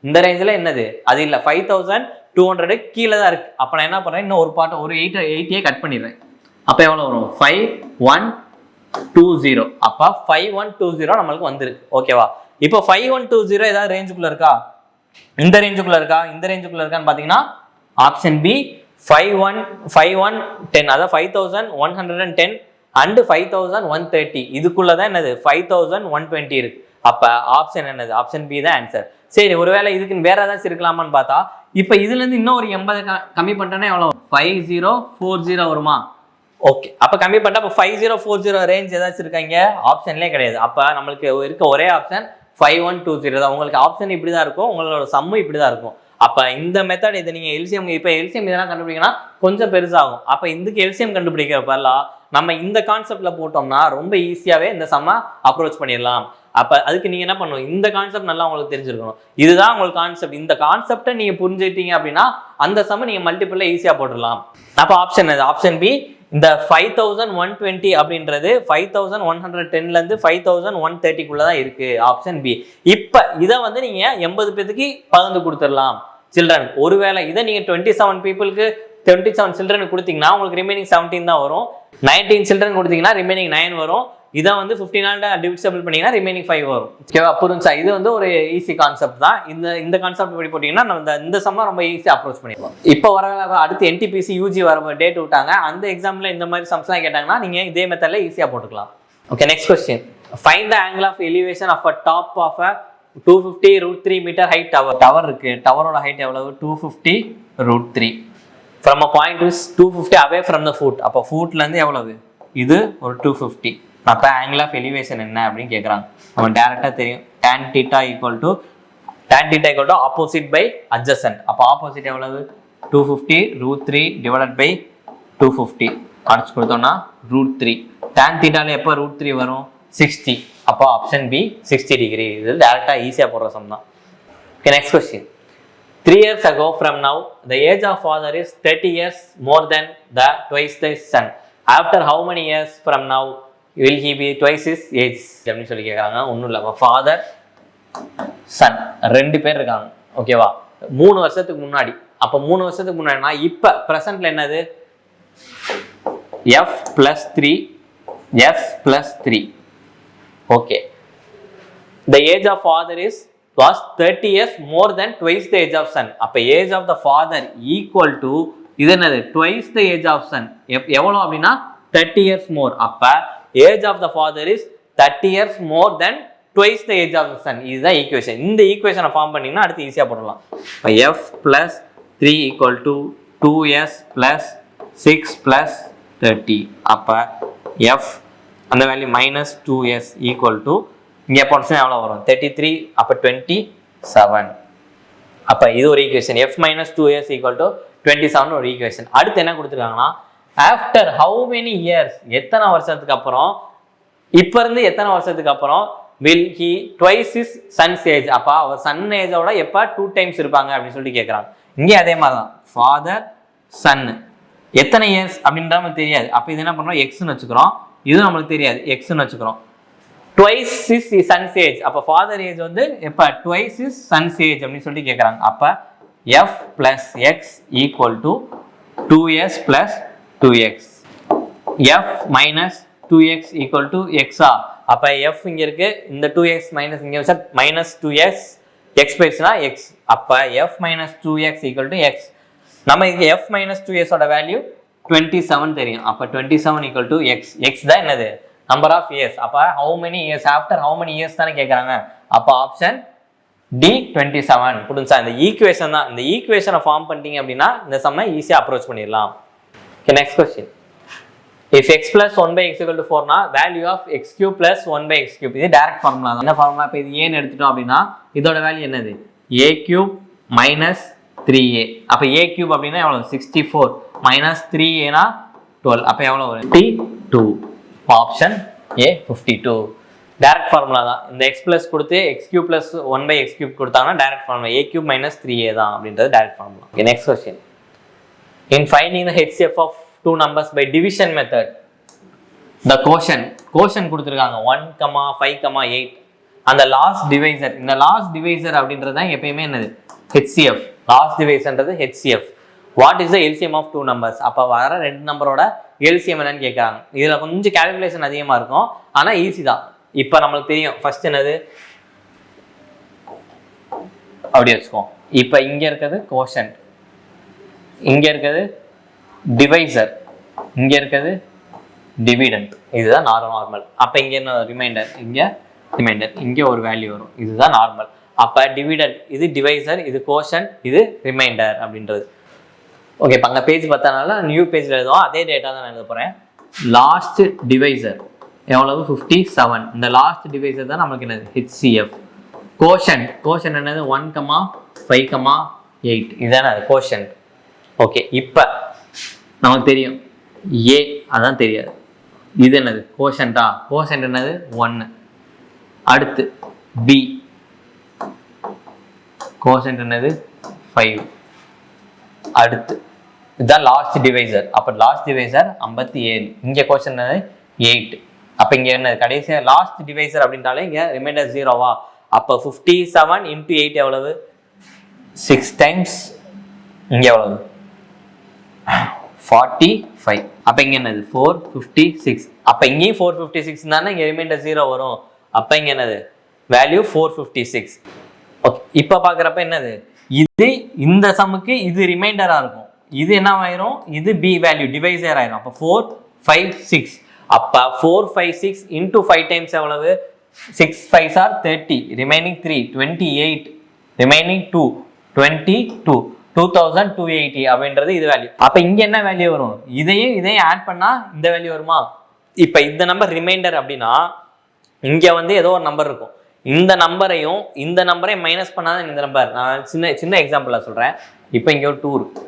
இந்த ரேஞ்சில் என்னது? அது இல்ல. 5200 கீழே தான் இருக்கு. அப்ப நான் என்ன பண்றேன்? இன்னும் ஒரு பாட்டை ஒரு 80 கட் பண்ணிடுறேன். அப்ப எவ்வளவு வரும்? 5120. அப்ப 5120 நம்மளுக்கு வந்துருக்கு. ஓகேவா? இப்போ 5120 ஏதாவது ரேஞ்சுக்குள்ள இருக்கா? இந்த ரேஞ்சுக்குள்ள இருக்கா? இந்த ரேஞ்சுக்குள்ள இருக்கான்னு பாத்தீங்கன்னா ஆப்ஷன் பி 5110 அதாவது 5110 and 5130 இதுக்குள்ளதான் என்னது 5120 இருக்கு. அப்ப ஆப்ஷன் என்னது? ஆப்ஷன் பி தான் ஆன்சர். சரி, ஒருவேளை இதுக்கு வேற ஏதாச்சும் இருக்கலாமான்னு பார்த்தா இப்ப இதுல இருந்து இன்னும் ஒரு 80 கம்மி பண்ணிட்டோன்னா எவ்வளவு? 5040 வருமா? ஓகே, அப்ப கம்மி பண்ணிட்டா அப்ப 5040 ரேஞ்ச் ஏதாச்சும் இருக்காங்க? ஆப்ஷன்லேயே கிடையாது. அப்ப நம்மளுக்கு இருக்க ஒரே ஆப்ஷன் 5120 தான். உங்களுக்கு ஆப்ஷன் இப்படிதான் இருக்கும், உங்களோட சம்மு இப்படிதான் இருக்கும். அப்ப இந்த மெத்தட் இதை நீங்க எல்சிஎம் இப்ப எல்சிஎம் இதெல்லாம் கண்டுபிடிக்கணும் கொஞ்சம் பெருசாகும். அப்ப இதுக்கு எல்சிஎம் கண்டுபிடிக்கிற பதிலாக நம்ம இந்த கான்செப்ட்ல போட்டோம்னா ரொம்ப ஈஸியாவே இந்த சம்மை அப்ரோச் பண்ணிடலாம். அப்ப அதுக்கு நீங்க என்ன பண்ணணும்? இந்த கான்செப்ட் நல்லா உங்களுக்கு தெரிஞ்சிருக்கணும். இதுதான் உங்களுக்கு கான்செப்ட். இந்த கான்செப்டை நீங்க புரிஞ்சுட்டீங்க அப்படின்னா அந்த சம்மை நீங்க மல்டிபிள்ல ஈஸியா போட்டுடலாம். அப்ப ஆப்ஷன் அது ஆப்ஷன் பி. இந்த 5120 அப்படின்றது 5110ல இருந்து 5130க்குள்ளதான் இருக்கு. Option B. இப்ப இதை வந்து நீங்க 80 பேருக்கு பகிர்ந்து கொடுத்துடலாம் சில்ட்ரன். ஒருவேளை இதை நீங்க 27 பீப்புளுக்கு 27 சில்ட்ரனுக்கு கொடுத்தீங்கன்னா உங்களுக்கு ரிமைனிங் 17 தான் வரும். 19 சில்ட்ரன் கொடுத்தீங்கன்னா ரிமைனிங் 9 வரும். இதை வந்து 15 டிவிசிபிள் பண்ணீங்கன்னா ரிமைனிங் 5 வரும். ஓகேவா? புரிஞ்சா? இது வந்து ஒரு ஈஸி கான்செப்ட் தான். இந்த கான்செப்ட் படி போட்டீங்கன்னா நம்ம இந்த சம்மா ரொம்ப ஈஸியாக அப்ரோச் பண்ணிடலாம். இப்போ வர அடுத்து NTPC UG வர டேட் விட்டாங்க. அந்த எக்ஸாம்ல இந்த மாதிரி சம்ஸ்லாம் கேட்டாங்கன்னா நீங்க இதே மெத்தட்ல ஈஸியாக போட்டுக்கலாம். Okay, next question. Find the angle of elevation of a top of a 250√3 metre height tower. Tower இருக்கு. டவரோட ஹைட் எவ்வளவு? 250√3. From a point is 250 away from the foot. அப்போ ஃபுட்ல இருந்து எவ்வளவு? இது ஒரு 250. அப்போ ஆங்கிள் ஆஃப் எலிவேஷன் என்ன அப்படின்னு கேட்குறாங்க. நம்ம டேரெக்டாக தெரியும். tan theta equal to opposite by adjacent. அப்போ ஆப்போசிட் எவ்வளவு? 250√3 டிவைடட் பை 250 அடிச்சு கொடுத்தோம்னா √3. tan thetaல எப்போ √3 வரும்? 60. அப்போ ஆப்ஷன் பி 60 டிகிரி. இது டேரெக்டாக ஈஸியாக போடுற சம் தான். Okay, next question. 3 years ago from now, the age of father is 30 years more than twice the son. After how many years from now will he be twice his age? அப்படின்னு சொல்லி கேட்குறாங்க. ஒன்றும் இல்லை, ஃபாதர் சன் 2 பேர் இருக்காங்க. ஓகேவா? 3 வருஷத்துக்கு முன்னாடி. அப்போ 3 வருஷத்துக்கு முன்னாடினா இப்போ ப்ரெசென்ட்ல என்னது? f+3 s+3. Okay, the age of father was 30 years more than twice the age of son. அப்ப age of the father equal to இது என்னது? twice the age of son. எவ்வளவு அப்படின்னா 30 years more. அப்ப age of the father is 30 years more than twice the age of the son. இதுதான் ஈக்குவேஷன். இந்த ஈக்குவேஷனை ஃபார்ம் பண்ணீங்கன்னா அடுத்து ஈஸியா போடலாம். f+3 equal to 2s plus 6 plus 30. அப்ப f அந்த வேல்யூ -2s equal to இங்கே போட்டுச்சுன்னா எவ்வளோ வரும்? 33. அப்போ 27. அப்போ இது ஒரு ஈக்குவேஷன். f-2s equal to 27 ஒரு ஈக்குவேஷன். அடுத்து என்ன கொடுத்துருக்காங்கன்னா ஆஃப்டர் ஹவு மெனி இயர்ஸ், எத்தனை வருஷத்துக்கு அப்புறம், இப்போ இருந்து எத்தனை வருஷத்துக்கு அப்புறம் will he twice is sons age. அப்போ அவர் சன் ஏஜோட எப்போ 2 டைம்ஸ் இருப்பாங்க அப்படின்னு சொல்லிட்டு கேட்குறாங்க. இங்கே அதே மாதிரி தான். ஃபாதர் சன் எத்தனை இயர்ஸ் அப்படின்ற நமக்கு தெரியாது. அப்போ இது என்ன பண்ணுறோம்? எக்ஸ்ன்னு வச்சுக்கிறோம். இதுவும் நம்மளுக்கு தெரியாது, எக்ஸ்ன்னு வச்சுக்கிறோம். Twice is sons age. அப்போ ஃபாதர் ஏஜ் வந்து எப்போ? ட்வைஸ் இஸ் சன்ஸ் ஏஜ் அப்படின்னு சொல்லி கேட்குறாங்க. அப்போ f plus x equal to 2s plus 2x. f minus 2x equal to x. அப்போ f இங்கே இருக்கு, இந்த 2x மைனஸ் இங்கே வச்சா -2s, x போயிடுச்சுன்னா x. அப்போ f minus 2x equal to x. நம்ம இங்கே f minus 2s ஓட வேல்யூ 27 தெரியும். அப்போ 27 equal to x. x தான் என்னது? Number of years. அப்போ how many years, after how many years தானே கேட்குறாங்க. அப்போ ஆப்ஷன் டி 27. புரிஞ்சா? இந்த ஈக்குவேஷன் தான். இந்த ஈக்குவேஷனை ஃபார்ம் பண்ணிட்டீங்க அப்படின்னா இந்த சம்மை ஈஸியாக அப்ரோச் பண்ணிடலாம். Okay, next question. If x plus 1/x equal to 4 னா value of x³ plus 1/x³. இது டைரக்ட் ஃபார்முலா தான். என்ன ஃபார்முலா? இப்போ இது ஏன்னு எடுத்துட்டோம் அப்படின்னா இதோட வேல்யூ என்னது? a³ minus 3a. அப்போ a³ அப்படின்னா எவ்வளோ? 64 minus 3a னா 12. அப்போ எவ்வளோ வரும்? 52. Option A 52. டைரக்ட் ஃபார்முலா தான். இந்த x plus கொடுத்து x³ plus 1/x³ கொடுத்தாங்கன்னா direct formula a³ minus 3a தான் அப்படின்றது direct formula. Okay, next question. In finding the HCF of two numbers by division method, the quotient கொடுத்துருக்காங்க 1, 5, 8. அந்த லாஸ்ட் டிவைசர், இந்த லாஸ்ட் டிவைசர் அப்படின்றது தான் எப்பயுமே என்னது? HCF. லாஸ்ட் டிவைசர்ன்றது HCF. What is the LCM of 2 numbers? அப்போ வர 2 நம்பரோட LCM என்னன்னு கேட்குறாங்க. இதில் கொஞ்சம் கேல்குலேஷன் அதிகமாக இருக்கும், ஆனால் ஈஸி தான். இப்போ நம்மளுக்கு தெரியும் ஃபர்ஸ்ட் என்னது அப்படி வச்சுக்கோம். இப்போ இங்கே இருக்கிறது கோஷன்ட், இங்கே இருக்கிறது டிவைசர் இங்கே இருக்கிறது டிவிடெண்ட், இதுதான் நார்மல். அப்போ இங்கே என்ன ரிமைண்டர், இங்கே ரிமைண்டர், இங்கே ஒரு வேல்யூ வரும், இதுதான் நார்மல். அப்போ டிவிடெண்ட் இது டிவைசர், இது கோஷன், இது ரிமைண்டர் அப்படின்றது. ஓகே, இப்போ அங்கே பேஜ் பார்த்தனால நியூ பேஜில் எழுதுவோம், அதே டேட்டா தான் நான் எழுத போகிறேன். லாஸ்ட் டிவைசர் எவ்வளவு 57. இந்த லாஸ்ட் டிவைசர் தான் நமக்கு என்னது HCF. கோஷன் என்னது 1,5,8 இதுதானே அது கோஷன். ஓகே, இப்போ நமக்கு தெரியும் ஏ, அதான் தெரியாது. இது என்னது கோஷன்டா, கோஷன் என்னது 1. அடுத்து பி, கோஷன் என்னது 5. அடுத்து இதுதான் லாஸ்ட் டிவைசர். அப்போ லாஸ்ட் டிவைசர் 57, இங்கே கோஷன் என்னது 8. அப்போ இங்கே என்ன கடைசியாக லாஸ்ட் டிவைசர் அப்படின்றாலே இங்கே ரிமைண்டர் 0வா. அப்போ 57 × 8 எவ்வளவு 6 டைம்ஸ், இங்கே எவ்வளவு 45. அப்போ இங்கே என்னது 456. அப்போ இங்கேயும் 456 தானே, இங்கே ரிமைண்டர் 0 வரும். அப்போ இங்கே என்னது வேல்யூ 456. ஓகே, இப்போ பார்க்குறப்ப என்னது இது இந்த சம்முக்கு இது ரிமைண்டராக இருக்கும், இது என்ன ஆயிரும், இது பி வேல்யூ டிவைசர் ஆயிரும். அப்போ 456. அப்போ 456 × 5 டைம்ஸ் எவ்வளவு 6 5s are 30, ரிமைனிங் 3 28, ரிமைனிங் 2 22, 2280 அப்படின்றது இது வேல்யூ. அப்போ இங்கே என்ன வேல்யூ வரும், இதையும் ஆட் பண்ணால் இந்த வேல்யூ வருமா. இப்போ இந்த நம்பர் ரிமைண்டர் அப்படின்னா இங்கே வந்து ஏதோ ஒரு நம்பர் இருக்கும், இந்த நம்பரையும் இந்த நம்பரையும் மைனஸ் பண்ணாதான் இந்த நம்பர். நான் சின்ன எக்ஸாம்பிளாக சொல்கிறேன். இப்போ இங்கே ஒரு 2 இருக்கு,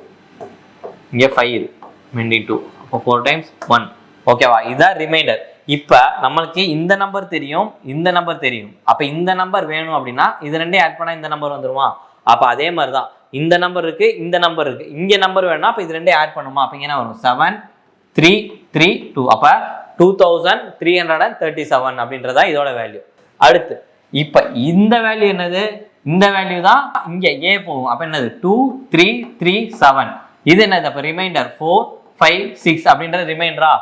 இங்கே 5 இருக்கு, மெண்டிங் 2, அப்போ 4 டைம்ஸ் 1. ஓகேவா, இதுதான் ரிமைண்டர். இப்போ நம்மளுக்கு இந்த நம்பர் தெரியும், இந்த நம்பர் தெரியும். அப்போ இந்த நம்பர் வேணும் அப்படின்னா இது ரெண்டையும் ஆட் பண்ணால் இந்த நம்பர் வந்துருமா. அப்போ அதே மாதிரி தான் இந்த நம்பர் இருக்கு, இந்த நம்பர் இருக்கு, இங்கே நம்பர் வேணும்னா அப்போ இது ரெண்டையும் ஆட் பண்ணுமா. அப்போ என்ன வரும் 7 3 3 2. அப்போ 2337 அப்படின்றதா இதோட வேல்யூ. அடுத்து இப்போ இந்த வேல்யூ என்னது, இந்த வேல்யூ தான் இங்கே ஏ போகும். அப்போ என்னது 2 3 3 7. இது என்னது அப்போ ரிமைண்டர் 4 5 6 அப்படின்றது ரிமைண்டரா.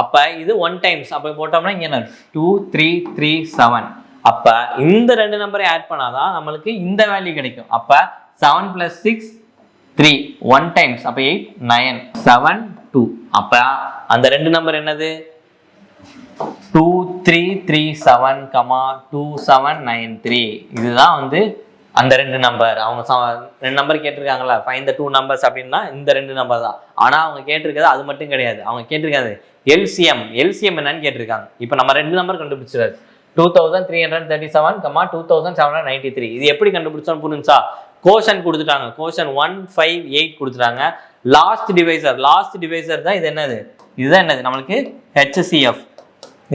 அப்போ இது 1 டைம்ஸ். அப்போ போட்டோம்னா இங்கே என்ன 2 3 3 7. அப்போ இந்த ரெண்டு நம்பரை ஆட் பண்ணாதான் நம்மளுக்கு இந்த வேல்யூ கிடைக்கும். அப்போ 7 + 6 3 1 டைம்ஸ். அப்போ 8 9 7 2. அப்போ அந்த ரெண்டு நம்பர் என்னது 2337, 2793. இதுதான் வந்து அந்த ரெண்டு நம்பர். அவங்க ரெண்டு நம்பர் கேட்டிருக்காங்களா, ஃபைண்ட் த 2 numbers அப்படின்னா இந்த ரெண்டு நம்பர் தான். ஆனால் அவங்க கேட்டிருக்கிறது அது மட்டும் கிடையாது, அவங்க கேட்டிருக்காது எல்சிஎம் என்னன்னு கேட்டிருக்காங்க. இப்போ நம்ம ரெண்டு நம்பர் கண்டுபிடிச்சிடாது 2337, 2793. இது எப்படி கண்டுபிடிச்சோன்னு புரிஞ்சா, கோஷன் கொடுத்துட்டாங்க, கோஷன் 158 கொடுத்துட்டாங்க. லாஸ்ட் டிவைசர் தான் இது. என்னது இதுதான் என்னது நம்மளுக்கு HCF.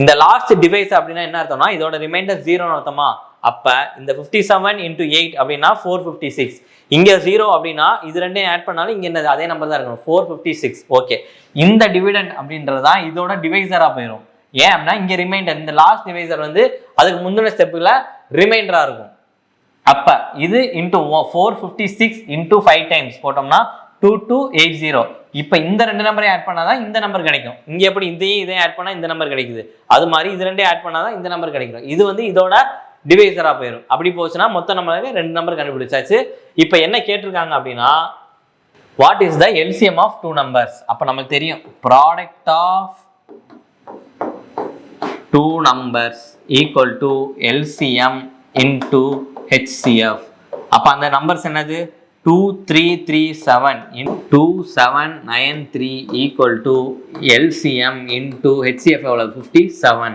இந்த லாஸ்ட் டிவைஸ் அப்படின்னா என்ன அர்த்தம்னா இதோட ரிமைண்டர் 0 அர்த்தமா. அப்ப இந்த 57 × 8 அப்படின்னா 456. இங்க 0 அப்படின்னா இது ரெண்டையும் ஆட் பண்ணாலும் இங்க என்னது அதே நம்பர் தான் இருக்கணும் 456. ஓகே, இந்த டிவிடெண்ட் அப்படின்றதுதான் இதோட டிவைசரா போயிடும். ஏன் அப்படின்னா இங்க ரிமைண்டர், இந்த லாஸ்ட் டிவைசர் வந்து அதுக்கு முந்தின ஸ்டெப்புல ரிமைண்டரா இருக்கும். அப்ப இது இன்டூ 456 × 5 டைம்ஸ் போட்டோம்னா 2280. இப்போ இந்த ரெண்டு நம்பரையும் ஆட் பண்ணாதான் இந்த நம்பர் கிடைக்கும். இங்க எப்படி இதையும் ஆட் பண்ணா இந்த நம்பர் கிடைக்குது, அது மாதிரி இது ரெண்டையும் ஆட் பண்ணாதான் இந்த நம்பர் கிடைக்கும். இது வந்து இதோட டிவைசரா போயிடும். அப்படி போச்சுன்னா மொத்தம் நம்மளுக்கு ரெண்டு நம்பர் கண்டுபிடிச்சாச்சு. இப்போ என்ன கேட்டிருக்காங்க அப்படின்னா what is the LCM of 2 numbers. அப்போ நமக்கு தெரியும் product of 2 numbers equal to LCM into HCF. அப்போ அந்த நம்பர்ஸ் என்னது 2337 × 2793 equal to LCM into HCF எவ்வளவு 57.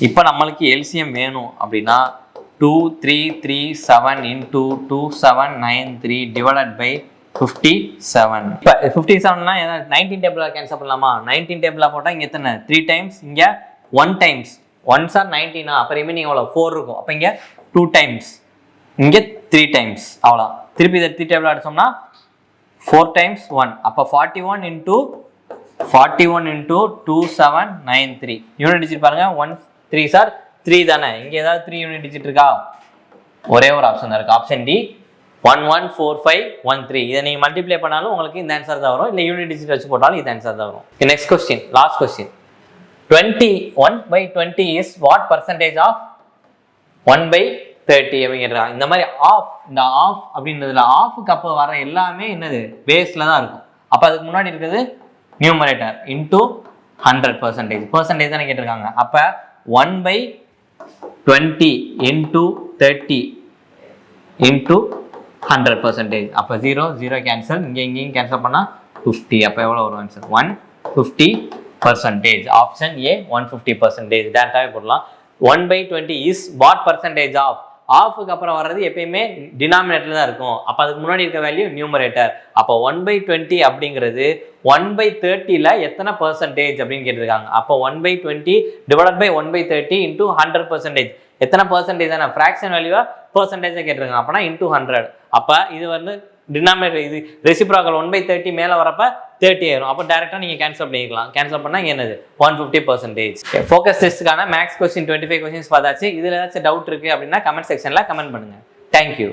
இப்போ நம்மளுக்கு எல்சிஎம் வேணும் அப்படின்னா 2337 × 2793 டிவைடட் பை 57. இப்போ 57னா 19 டேபிளாக கேன்சல் பண்ணலாமா. 19 டேபிளாக போட்டால் இங்கே எத்தனை 3 டைம்ஸ், இங்கே 1 டைம்ஸ். 1s are 19. அப்போ ரிமைனிங் எவ்வளோ 4 இருக்கும். அப்போ இங்கே 2 டைம்ஸ், இங்கே 3 டைம்ஸ். அவ்வளோ திருப்பி இதை 3 டேபிள் அடிச்சோம்னா 4 டைம்ஸ் 1. அப்போ 41 × 2793 யூனிட் டிஜிட் பாருங்க. 1 3s are 3 தானே. இங்கே ஏதாவது 3 யூனிட் டிஜிட் இருக்கா? ஒரே ஒரு ஆப்ஷன் தான் இருக்கு, ஆப்ஷன் டி 114513. இதை நீங்கள் மல்டிப்ளை பண்ணாலும் உங்களுக்கு இந்த ஆன்சர் தான் வரும், இல்லை யூனிட் டிஜிட் வச்சு போட்டாலும் இந்த ஆன்சர் தான் வரும். Next question, last question. 21/20 is what percentage of 1/30 அப்படிங்கிறாங்க. இந்த மாதிரி ஆஃப், இந்த ஆஃப் அப்படின்றதுல ஆஃபுக்கு அப்போ வர எல்லாமே என்னது பேஸ்ல தான் இருக்கும். அப்போ அதுக்கு முன்னாடி இருக்கிறது நியூமரேட்டர் இன்டூ 100%. பர்சன்டேஜ் தானே கேட்டிருக்காங்க. அப்போ 1/20 இன்டூ 30 இன்டூ 100%. அப்போ 0 கேன்சல், இங்கேயும் கேன்சல் பண்ணால் 50. அப்போ எவ்வளோ வரும் ஆன்சர்? 150%. Option A 150%. டேரெக்டாகவே போடலாம். 1/20 இஸ் வாட் பர்சன்டேஜ் ஆஃப்? ஆஃபுக்கு அப்புறம் வர்றது எப்பயுமே டினாமினேட்டர் தான் இருக்கும். அப்போ அதுக்கு முன்னாடி இருக்க வேல்யூ நியூமரேட்டர். அப்போ 1/20 அப்படிங்கிறது 1/30ல எத்தனை பர்சன்டேஜ் அப்படின்னு கேட்டிருக்காங்க. அப்போ 1/20 டிவைடட் பை 1/30 இன்டூ 100%. எத்தனை பர்சன்டேஜ் தானே ஃப்ராக்ஷன் வேல்யூவா பர்சன்டேஜாக கேட்டிருக்காங்க. அப்போனா இன்டூ 100. அப்போ இது வந்து டினாமினேட்டர், இது ரெசிப்ராக்கல் 1/30 மேலே வரப்ப 30 ஆயிரும். அப்போ டேரெக்டாக நீங்கள் கேன்சல் பண்ணிக்கலாம். கேன்சல் பண்ணால் என்னது? 150%. ஃபோக்கஸ் டெஸ்ட்டுக்கான மேக்ஸ் கொஸ்டின் 25 கொஸ்டின்ஸ் பார்த்தாச்சு. இதில் ஏதாச்சும் டவுட் இருக்குது அப்படின்னா கமெண்ட் செக்ஷனில் கமெண்ட் பண்ணுங்கள். தேங்க்யூ.